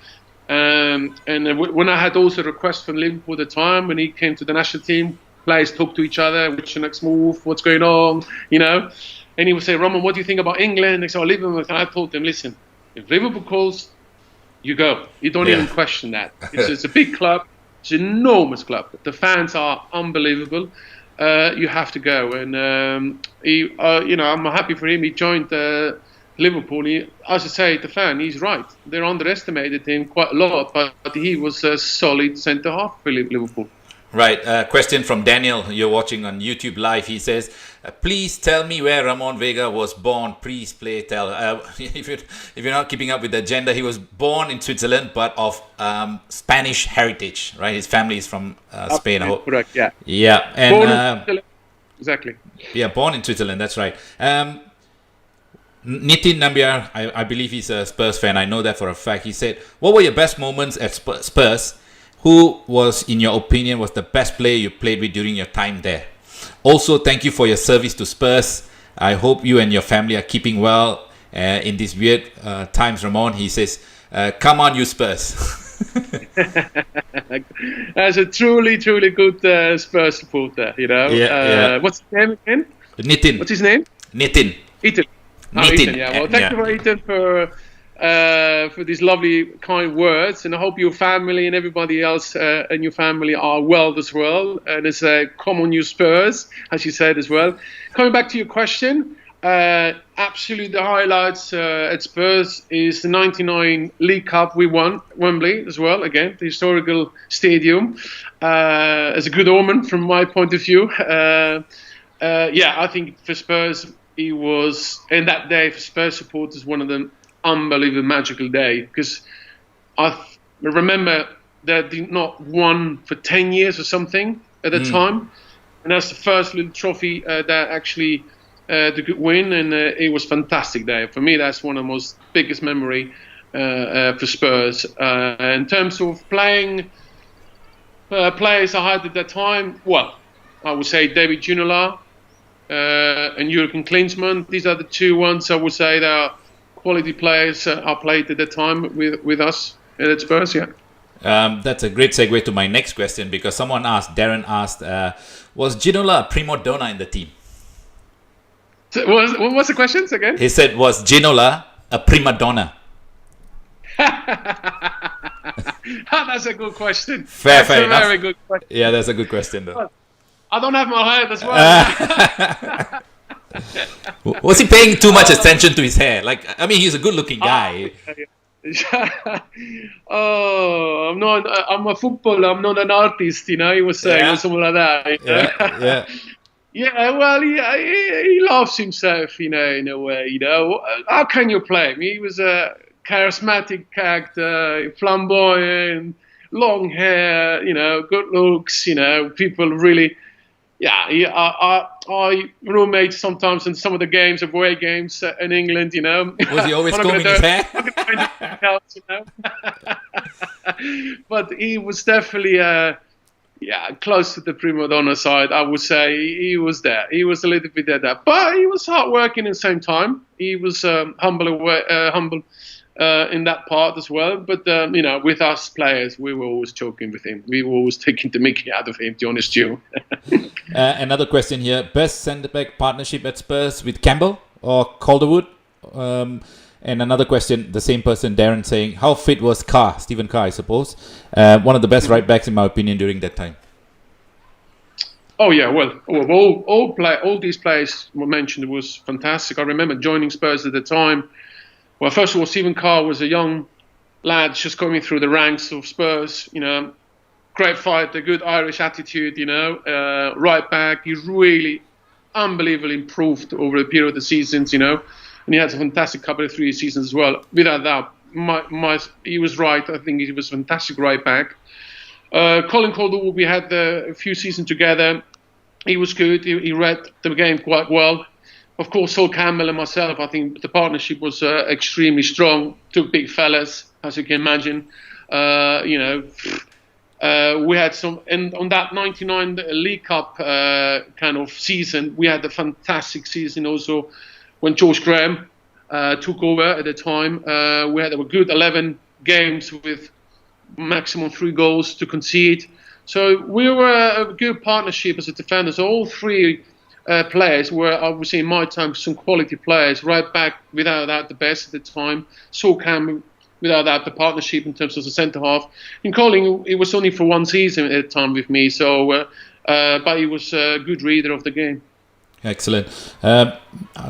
And when I had also requests from Liverpool at the time, when he came to the national team, players talked to each other, what's your next move, what's going on, you know. And he would say, Ramon, what do you think about England? And so Liverpool, and I told him, listen, if Liverpool calls, you go. You don't even question that. It's a big club. It's an enormous club. The fans are unbelievable. You have to go. And, I'm happy for him. He joined Liverpool. As I say, the fan, he's right. They underestimated him quite a lot, but he was a solid centre-half for Liverpool. Right. Question from Daniel. You're watching on YouTube Live. He says, please tell me where Ramon Vega was born. Please tell. If you're not keeping up with the agenda, he was born in Switzerland, but of Spanish heritage, right? His family is from Spain. Correct, yeah. Yeah. And, born in Switzerland. Exactly. Yeah, born in Switzerland. That's right. Nitin Nambiar, I believe he's a Spurs fan. I know that for a fact. He said, what were your best moments at Spurs? Who was, in your opinion, was the best player you played with during your time there? Also, thank you for your service to Spurs. I hope you and your family are keeping well in these weird times, Ramon. He says, come on, you Spurs. That's a truly, truly good Spurs supporter, you know. What's his name again? Nitin. What's his name? Nitin. Ethan. Nitin. Yeah. Well, thank you for Ethan for these lovely, kind words, and I hope your family and everybody else in your family are well as well. And it's a common new Spurs, as you said as well. Coming back to your question, absolutely the highlights at Spurs is the '99 League Cup we won, Wembley as well. Again, the historical stadium, as a good omen from my point of view. I think for Spurs, it was, and that day for Spurs supporters, one of them unbelievable magical day, because I remember they did not won for 10 years or something at the time, and that's the first little trophy that actually they could win, and it was a fantastic day for me. That's one of the most biggest memory for Spurs. In terms of playing players I had at that time, well, I would say David Ginola and Jurgen Klinsmann. These are the two ones I would say that are quality players I played at the time with us at Spurs, That's a great segue to my next question, because Darren asked, was Ginola a prima donna in the team? So what was the question again? He said, was Ginola a prima donna? That's a good question. Fair That's a enough. very good question. Yeah, that's a good question though. I don't have my hair as well. Was he paying too much attention to his hair? Like, I mean, he's a good-looking guy. Oh, I'm not. I'm a footballer. I'm not an artist. He was saying or Yeah, something like that. yeah. Yeah, well, he loves himself, in a way. How can you play him? He was a charismatic character, flamboyant, long hair, good looks. People really. Yeah, I roommate sometimes in some of the games, away games in England. Was he always I'm not gonna combing his hair? I'm not gonna do anything else. But he was definitely, close to the prima donna side. I would say he was there. He was a little bit there, but he was hardworking at the same time. He was humble in that part as well. But with us players, we were always joking with him. We were always taking the mickey out of him, to be honest, you. Another question here: best centre-back partnership at Spurs with Campbell or Calderwood? And another question, the same person, Darren, saying, how fit was Stephen Carr, I suppose? One of the best right backs, in my opinion, during that time. Oh yeah, well, all these players were mentioned was fantastic. I remember joining Spurs at the time. Well, first of all, Stephen Carr was a young lad just coming through the ranks of Spurs. Great fighter, good Irish attitude. Right back. He really unbelievably improved over the period of the seasons. And he had a fantastic couple of 3 seasons as well. Without that, he was right. I think he was a fantastic right back. Colin Calderwood, we had a few seasons together. He was good. He read the game quite well. Of course, Sol Campbell and myself, I think the partnership was extremely strong. Two big fellas, as you can imagine. We had some, and on that 99 League Cup kind of season, we had a fantastic season also when George Graham took over at the time. We had a good 11 games with maximum 3 goals to concede. So we were a good partnership as a defenders. All 3 players were, I would say, in my time, some quality players. Right back, without doubt, the best at the time. Sol Campbell, without doubt, the partnership in terms of the centre half. In Colin, it was only for 1 season at the time with me. So, but he was a good reader of the game. Excellent.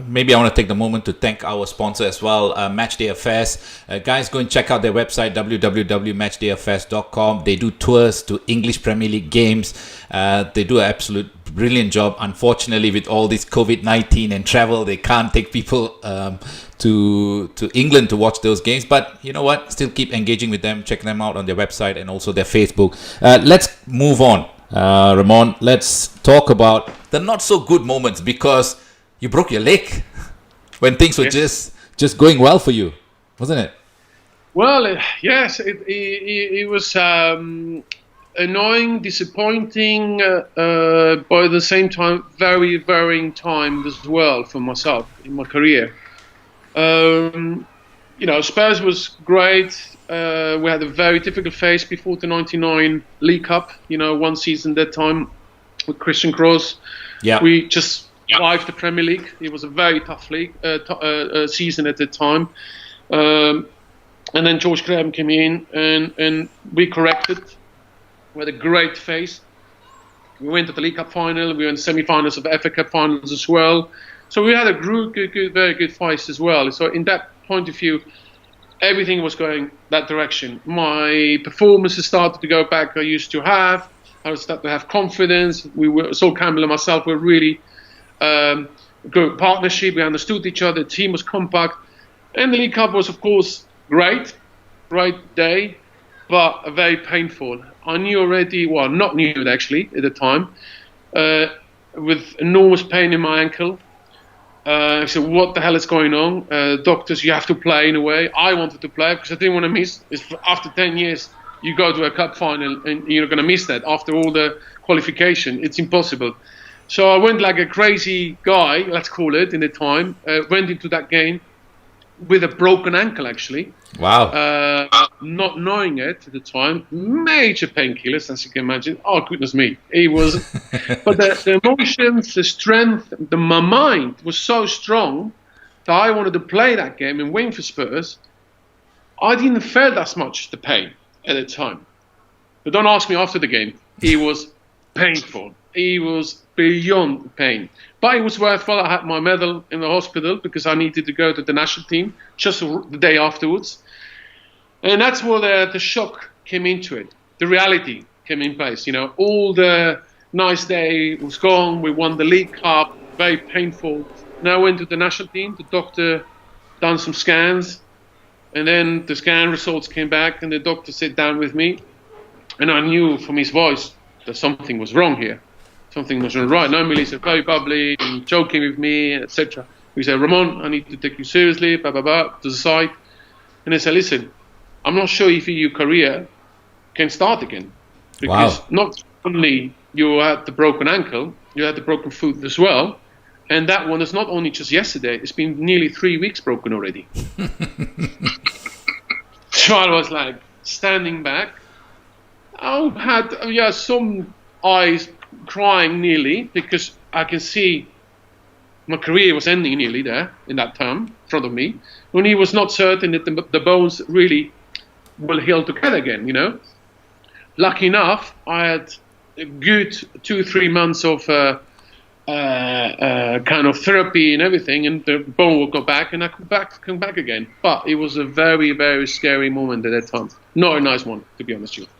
Maybe I want to take the moment to thank our sponsor as well, Matchday Affairs. Guys, go and check out their website, www.matchdayaffairs.com. They do tours to English Premier League games. They do an absolute brilliant job. Unfortunately, with all this COVID-19 and travel, they can't take people to England to watch those games. But you know what? Still keep engaging with them. Check them out on their website and also their Facebook. Let's move on. Ramon, let's talk about the not so good moments, because you broke your leg when things were just going well for you, wasn't it? Well, yes, it was annoying, disappointing, but at the same time, very varying time as well for myself in my career. Spurs was great. We had a very difficult phase before the 99 League Cup. 1 season that time with Christian Kroos. Yeah. We just survived the Premier League. It was a very tough league season at the time. And then George Graham came in and we corrected. We had a great phase. We went to the League Cup final. We were in the semi-finals of the FA Cup finals as well. So we had a good, very good fight as well. So in that point of view, everything was going that direction. My performances started to go back I used to have. I started to have confidence. Sol Campbell and myself were really good partnership. We understood each other. The team was compact. And the League Cup was, of course, great day, but very painful. I knew already, well, not knew it actually at the time, with enormous pain in my ankle. I said, what the hell is going on? Doctors, you have to play in a way. I wanted to play because I didn't want to miss. After 10 years, you go to a cup final and you're going to miss that. After all the qualification, it's impossible. So I went like a crazy guy, let's call it, in the time. Went into that game with a broken ankle, actually. Wow. Not knowing it at the time. Major painkillers, as you can imagine. Oh, goodness me. It was... but the emotions, the strength, my mind was so strong that I wanted to play that game and win for Spurs. I didn't feel as much the pain at the time. But don't ask me after the game. It was painful. It was beyond pain. But it was worthwhile. I had my medal in the hospital because I needed to go to the national team just the day afterwards. And that's where the shock came into it. The reality came in place. All the nice day was gone. We won the League Cup, very painful. Now I went to the national team. The doctor done some scans, and then the scan results came back, and the doctor sat down with me, and I knew from his voice that something was wrong here. Something was not right. Normally he's very bubbly and joking with me, etc. He said, Ramon, I need to take you seriously, blah, blah, blah, to the side. And I said, listen, I'm not sure if your career can start again. Because not only you had the broken ankle, you had the broken foot as well. And that one is not only just yesterday, it's been nearly 3 weeks broken already. So I was like standing back. I had some eyes crying nearly because I can see my career was ending nearly there in that time in front of me. When he was not certain that the bones really will heal together again, Lucky enough, I had a good 2-3 months of kind of therapy and everything, and the bone will go back, and I come back again. But it was a very, very scary moment at that time. Not a nice one, to be honest with you.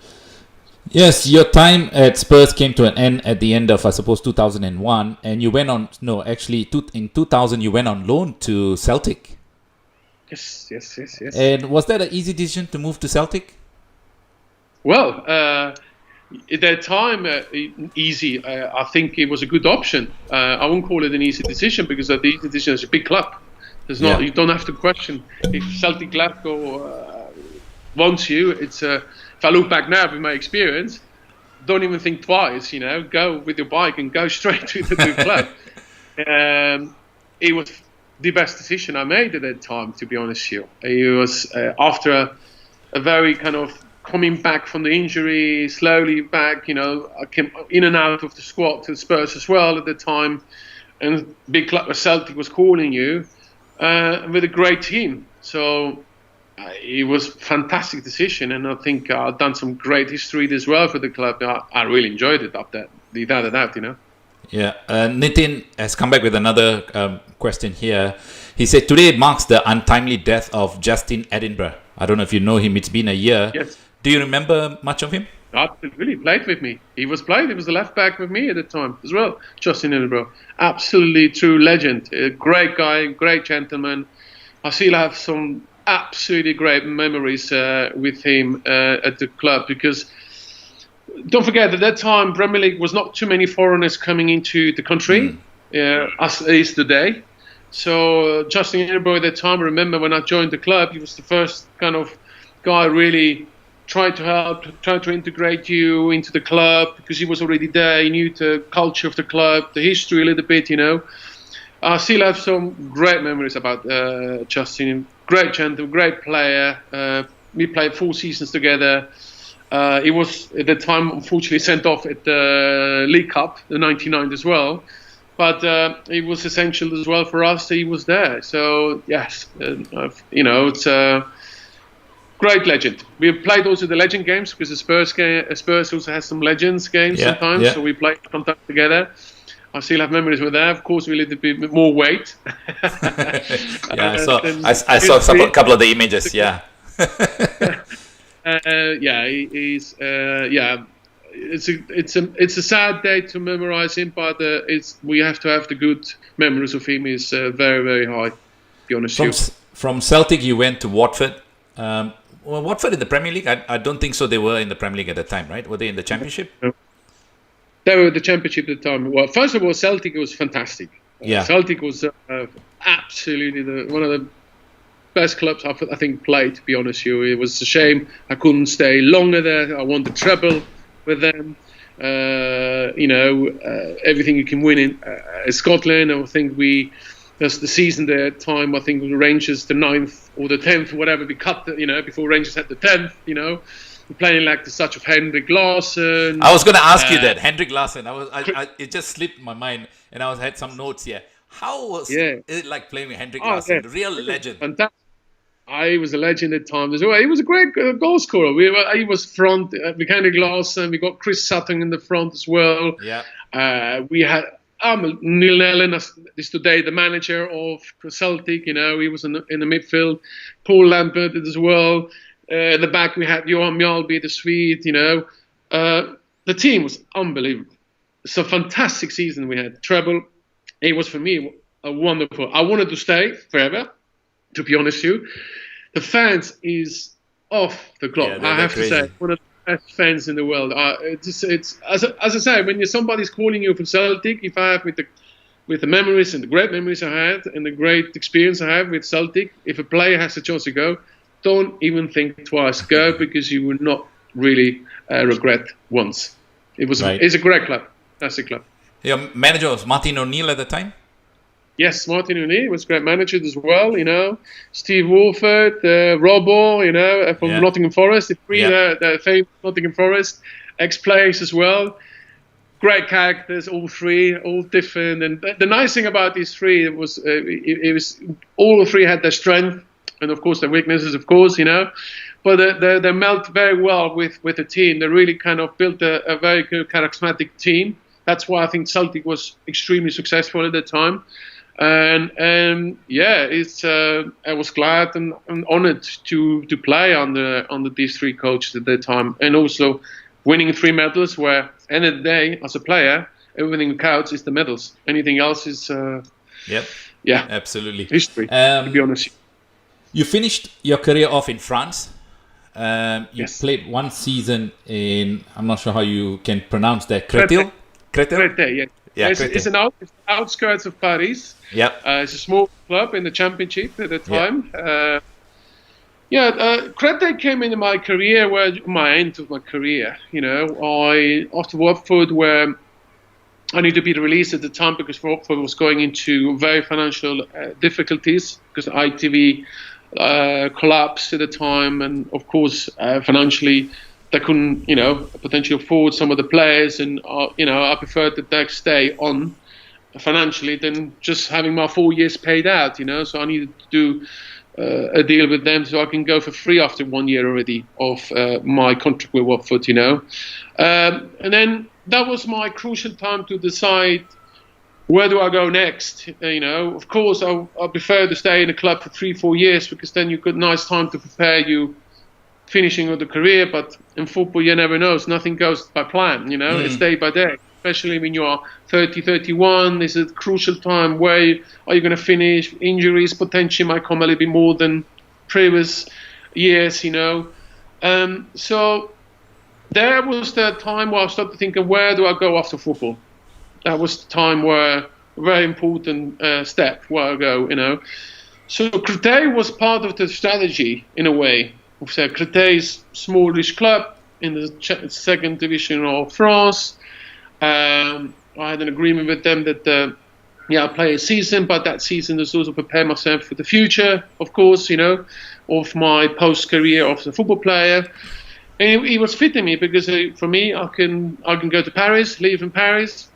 Yes, your time at Spurs came to an end at the end of, I suppose, 2001, and you went on. No, actually, in 2000, you went on loan to Celtic. Yes. And was that an easy decision to move to Celtic? Well, at that time, easy. I think it was a good option. I won't call it an easy decision because the easy decision is a big club. There's not. You don't have to question if Celtic Glasgow wants you. It's if I look back now with my experience, don't even think twice. Go with your bike and go straight to the club. It was the best decision I made at that time, to be honest with you. It was after a very kind of coming back from the injury, slowly back. I came in and out of the squad to Spurs as well at the time, and big club Celtic was calling you with a great team. So it was a fantastic decision, and I think I've done some great history as well for the club. I really enjoyed it up there, without a doubt, Yeah, Nitin has come back with another question here. He said, today marks the untimely death of Justin Edinburgh. I don't know if you know him. It's been a year. Yes. Do you remember much of him? Absolutely, played with me. He was the left back with me at the time as well, Justin Edinburgh. Absolutely true legend. A great guy, great gentleman. I still have some absolutely great memories with him at the club, because don't forget, at that time, Premier League was not too many foreigners coming into the country, as it is today. So Justin Edinburgh at that time, I remember when I joined the club, he was the first kind of guy really tried to help, tried to integrate you into the club, because he was already there. He knew the culture of the club, the history a little bit, I still have some great memories about Justin. Great gentleman, great player. We played 4 seasons together. He was, at the time, unfortunately sent off at the League Cup, the 99 as well. But it was essential as well for us that he was there. So, yes, it's a great legend. We played also the legend games, because the Spurs also has some legends games sometimes. So we played sometimes together. I still have memories with that. Of course, we a little bit more weight. I saw a couple of the images, yeah. It's a sad day to memorize him, but we have to have the good memories of him. Is very, very high, to be honest with you. From Celtic, you went to Watford. Watford in the Premier League? I don't think so. They were in the Premier League at the time, right? Were they in the Championship? No. They were the Championship at the time. Well, first of all, Celtic was fantastic. Celtic was absolutely one of the best clubs I think played, to be honest with you. It was a shame I couldn't stay longer there. I won the treble with them. Everything you can win in Scotland. I think that's the season there at the time. I think Rangers the 9th or the 10th, whatever. We cut before Rangers had the 10th. We're playing like the such of Henrik Larsson. I was going to ask you that, Henrik Larsson. It just slipped my mind, and I had some notes here. How was it like playing with Henrik Larsson, the real legend? Fantastic. He was a legend at times as well. He was a great goal scorer. He was front with Henrik Larsson. We got Chris Sutton in the front as well. Yeah. We had Neil Nellen is today the manager of Celtic. He was in the midfield. Paul Lambert as well. At the back we had Johan Mjallby, the Swede. The team was unbelievable. It's a fantastic season we had. Treble. It was for me a wonderful. I wanted to stay forever. To be honest with you, the fans is off the clock. I have to say, one of the best fans in the world. It's as I say, when somebody's calling you from Celtic, if I have with the memories and the great memories I had and the great experience I have with Celtic, if a player has a chance to go, don't even think twice. Go, because you will not really regret once. It's a great club, fantastic club. Your manager was Martin O'Neill at the time? Yes, Martin O'Neill was a great manager as well, Steve Wolford, Robbo, from Nottingham Forest, the famous Nottingham Forest, ex-players as well. Great characters, all three, all different. And the nice thing about these three was all three had their strength and, of course, their weaknesses, of course, But they melt very well with the team. They really kind of built a very good charismatic team. That's why I think Celtic was extremely successful at the time. And I was glad and honoured to play under these three coaches at that time, and also winning 3 medals. Where end of the day, as a player, everything that counts is the medals. Anything else is absolutely history. To be honest, you finished your career off in France. You played 1 season in, I'm not sure how you can pronounce that, Créteil, yeah. It's an outskirts of Paris. Yep. It's a small club in the championship at the time. Créteil came into my career, my end of my career. After Watford, where I needed to be released at the time because Watford was going into very financial difficulties because ITV collapsed at the time, and of course financially they couldn't, potentially afford some of the players, and I preferred that they stay on financially than just having my 4 years paid out, so I needed to do a deal with them so I can go for free after 1 year already of my contract with Watford, and then that was my crucial time to decide where do I go next. Of course I prefer to stay in a club for 3-4 years because then you've got nice time to prepare you finishing of the career, but in football you never know. Nothing goes by plan, It's day by day, especially when you are 30, 31. This is a crucial time. Where are you going to finish? Injuries potentially might come a little bit more than previous years, so there was the time where I started thinking, where do I go after football? That was the time where a very important step where I go, So Créteil was part of the strategy in a way. So Créteil's smallish club in the second division of France. I had an agreement with them that I play a season, but that season is also prepare myself for the future, of course, of my post-career of the football player. And it was fitting me because for me, I can go to Paris, live in Paris,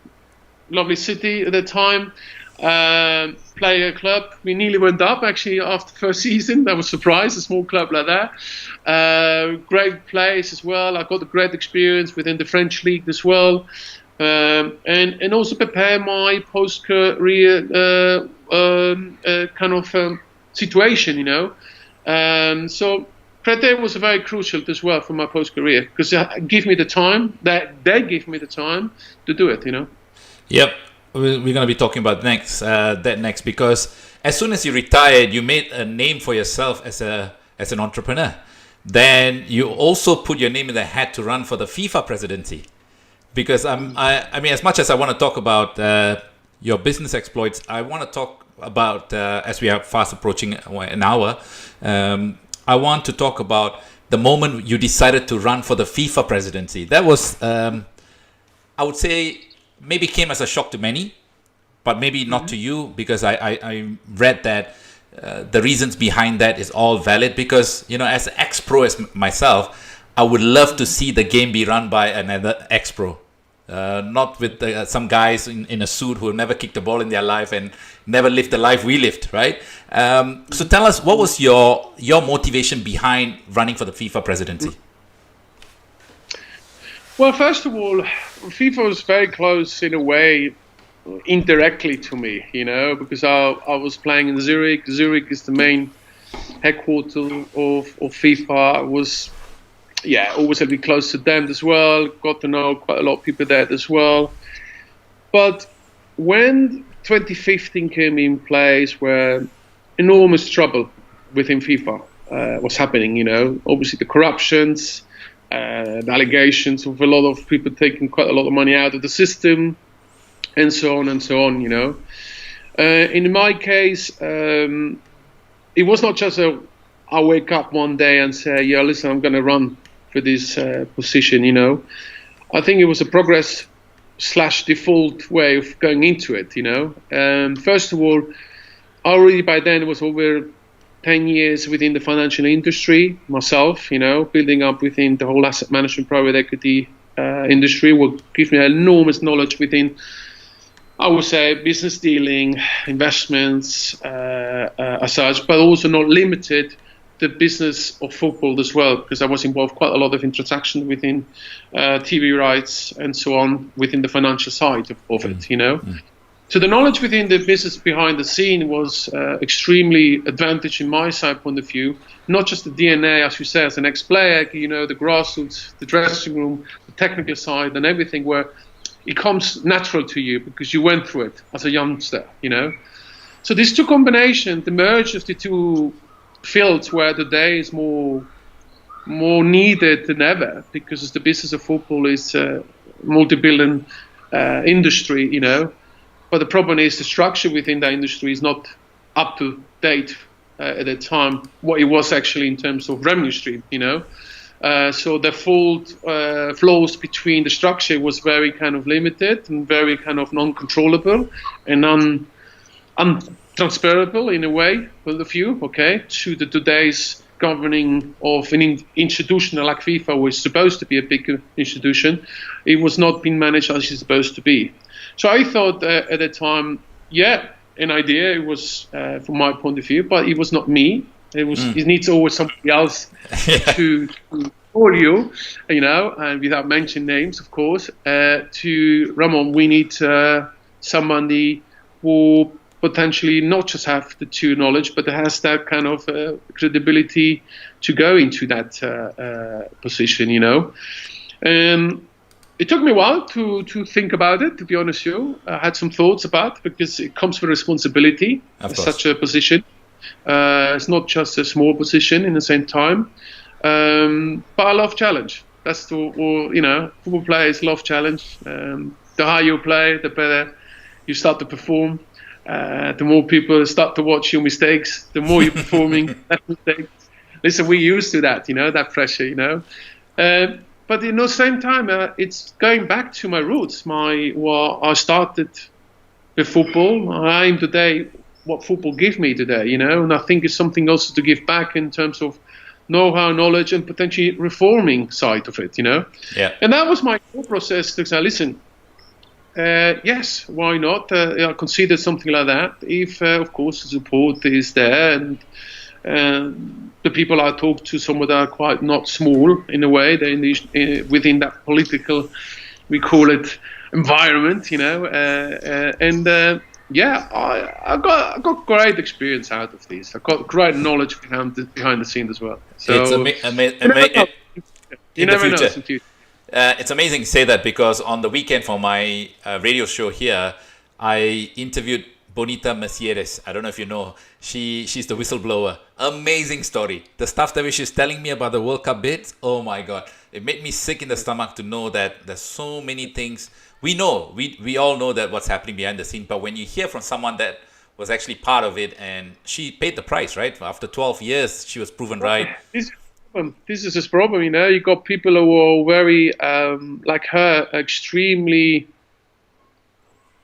lovely city at the time. Play a club. We nearly went up actually after the first season. I was surprised, a small club like that. Great place as well. I got a great experience within the French league as well, and also prepare my post-career kind of situation, So Créteil was very crucial as well for my post-career because it gave me the time. They gave me the time to do it, Yep. We're going to be talking about that next, because as soon as you retired, you made a name for yourself as an entrepreneur. Then you also put your name in the hat to run for the FIFA presidency. Because I mean, as much as I want to talk about your business exploits, I want to talk about as we are fast approaching an hour. I want to talk about the moment you decided to run for the FIFA presidency. That was, I would say, maybe came as a shock to many, but maybe not to you, because I read that the reasons behind that is all valid. Because, as an ex-pro as myself, I would love to see the game be run by another ex-pro. Not with some guys in a suit who have never kicked a ball in their life and never lived the life we lived, right? So tell us, what was your motivation behind running for the FIFA presidency? Well, first of all, FIFA was very close in a way, indirectly to me, because I was playing in Zurich. Zurich is the main headquarters of FIFA. Was always a bit close to them as well. Got to know quite a lot of people there as well. But when 2015 came in place, where enormous trouble within FIFA was happening, obviously the corruptions, the allegations of a lot of people taking quite a lot of money out of the system, and so on and so on, in my case, it was not just I wake up one day and say, listen, I'm going to run for this position, I think it was a progress/default way of going into it, First of all, already by then was over 10 years within the financial industry myself, building up within the whole asset management private equity industry will give me enormous knowledge within, I would say, business dealing, investments as such, but also not limited the business of football as well, because I was involved quite a lot of in transactions within TV rights and so on within the financial side of it, So the knowledge within the business behind the scene was extremely advantage in my side point of view, not just the DNA, as you say, as an ex-player, the grassroots, the dressing room, the technical side and everything, where it comes natural to you because you went through it as a youngster, So these two combinations, the merge of the two fields where today is more needed than ever, because the business of football is a multi-billion industry, But the problem is the structure within that industry is not up to date at the time, what it was actually in terms of revenue stream, So the fault flows between the structure was very kind of limited and very kind of non-controllable and untransferable in a way, point of view, to the today's governing of an institution like FIFA, which is supposed to be a big institution. It was not being managed as it's supposed to be. So I thought at the time, an idea. It was from my point of view, but it was not me. It was. It needs always somebody else to call you, and without mentioning names, of course. To Ramon, we need somebody who potentially not just have the two knowledge, but has that kind of credibility to go into that position, It took me a while to think about it, to be honest with you. I had some thoughts about it because it comes with responsibility, such a position. It's not just a small position in the same time. But I love challenge. That's football players love challenge. The higher you play, the better you start to perform. The more people start to watch your mistakes, the more you're performing less mistakes. Listen, we're used to that, that pressure, But at the same time, it's going back to my roots. I started with football. I am today what football gave me today, And I think it's something also to give back in terms of know-how, knowledge, and potentially reforming side of it, Yeah. And that was my whole process to say, listen, yes, why not? I consider something like that if, of course, the support is there and the people I talk to, some of them are quite not small in a way. They're within that political, we call it, environment, I got great experience out of this. I got great knowledge behind the scenes as well. So it's you never know. It's amazing to say that because on the weekend for my radio show here, I interviewed Bonita Macieres. I don't know if you know. She's the whistleblower. Amazing story. The stuff that she's telling me about the World Cup bids, oh my God. It made me sick in the stomach to know that there's so many things. We know, we all know that what's happening behind the scene, but when you hear from someone that was actually part of it and she paid the price, right? After 12 years, she was proven right. This is this problem, You got people who are very, like her, extremely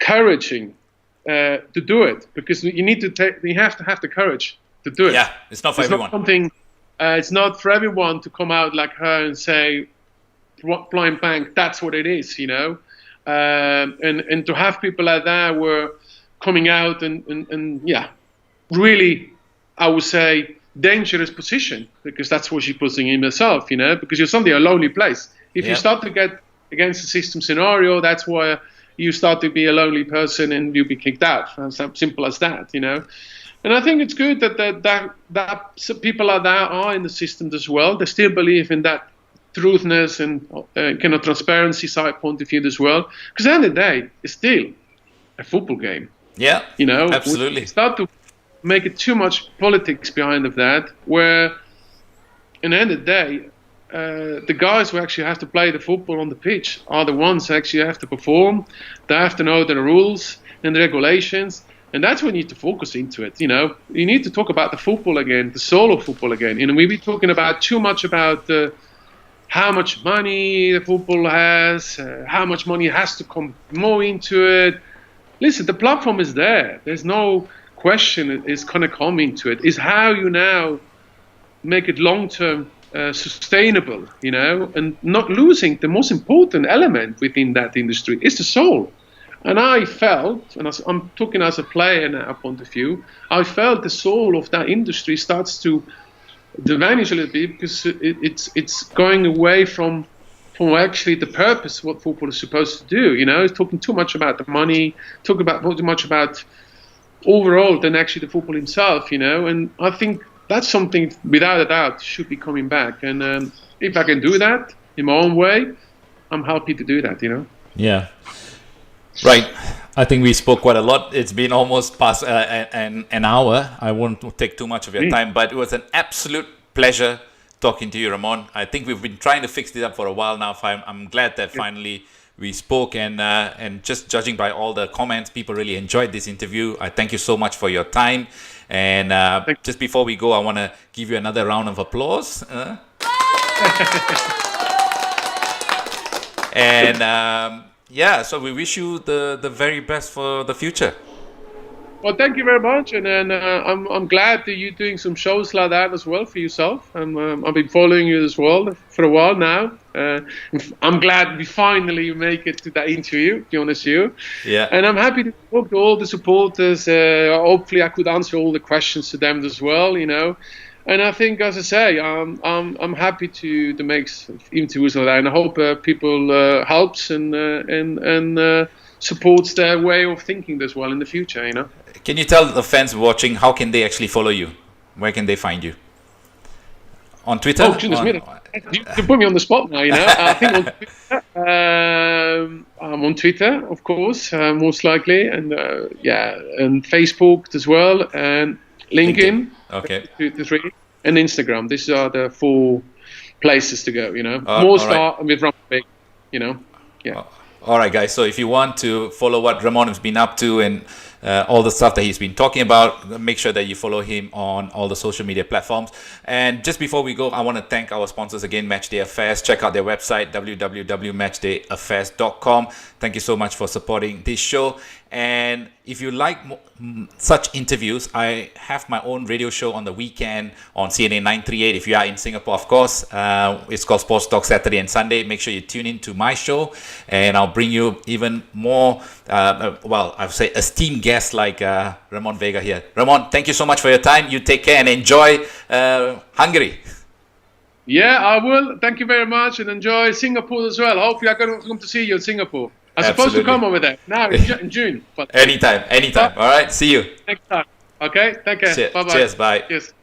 encouraging to do it, because you have to have the courage to do it. Yeah, it's not for everyone. It's not for everyone to come out like her and say, blind bank, that's what it is, And to have people like that were coming out and really, I would say, dangerous position, because that's what she's putting in herself, because you're suddenly a lonely place. If you start to get against the system scenario, that's where you start to be a lonely person and you'll be kicked out. It's simple as that, And And I think it's good that people like that are in the system as well. They still believe in that truthness and kind of transparency side point of view as well. Because at the end of the day, it's still a football game. Yeah, absolutely. We start to make it too much politics behind of that, where in the end of the day, the guys who actually have to play the football on the pitch are the ones who actually have to perform. They have to know the rules and the regulations, and that's when you need to focus into it. You need to talk about the football again, the soul of football again. And we've been talking about too much about how much money the football has, how much money has to come more into it. Listen, the platform is there. There's no question it's going to come into it. It's how you now make it long-term sustainable, and not losing the most important element within that industry is the soul. And I felt, and I'm talking as a player now point of view, I felt the soul of that industry starts to vanish a little bit because it's going away from actually the purpose what football is supposed to do. It's talking too much about the money, talking about too much about overall than actually the football himself. And I think that's something without a doubt should be coming back. And if I can do that in my own way, I'm happy to do that. Yeah. Right. I think we spoke quite a lot. It's been almost past an hour. I won't take too much of your time, but it was an absolute pleasure talking to you, Ramon. I think we've been trying to fix this up for a while now. I'm glad that finally we spoke, and just judging by all the comments, people really enjoyed this interview. I thank you so much for your time. And just before we go, I want to give you another round of applause. So we wish you the very best for the future. Well, thank you very much, and then I'm glad that you're doing some shows like that as well for yourself. I've been following you as well for a while now. I'm glad we finally make it to that interview, to be honest with you. Yeah. And I'm happy to talk to all the supporters. Hopefully, I could answer all the questions to them as well. And I think, as I say, I'm happy to make interviews like that, and I hope people helps and supports their way of thinking as well in the future. Can you tell the fans watching how can they actually follow you? Where can they find you? On Twitter? Oh, goodness me. You put me on the spot now, I think on Twitter, I'm on Twitter, of course, most likely, and and Facebook as well, and LinkedIn. Okay. 2 to 3, and Instagram. These are the 4 places to go, More start with Ramon Vega, Yeah. All right, guys. So if you want to follow what Ramon has been up to and all the stuff that he's been talking about, make sure that you follow him on all the social media platforms. And just before we go, I want to thank our sponsors again, Matchday Affairs. Check out their website, www.matchdayaffairs.com. Thank you so much for supporting this show. And if you like such interviews, I have my own radio show on the weekend on CNA 938. If you are in Singapore, of course, it's called Sports Talk Saturday and Sunday. Make sure you tune in to my show, and I'll bring you even more, I'd say esteemed guests like Ramon Vega here. Ramon, thank you so much for your time. You take care and enjoy Hungary. Yeah, I will. Thank you very much, and enjoy Singapore as well. Hopefully, I'm going to come to see you in Singapore. I'm supposed to come over there now in June. But anytime. All right, see you next time. Okay, take care. Cheers. Bye. Cheers.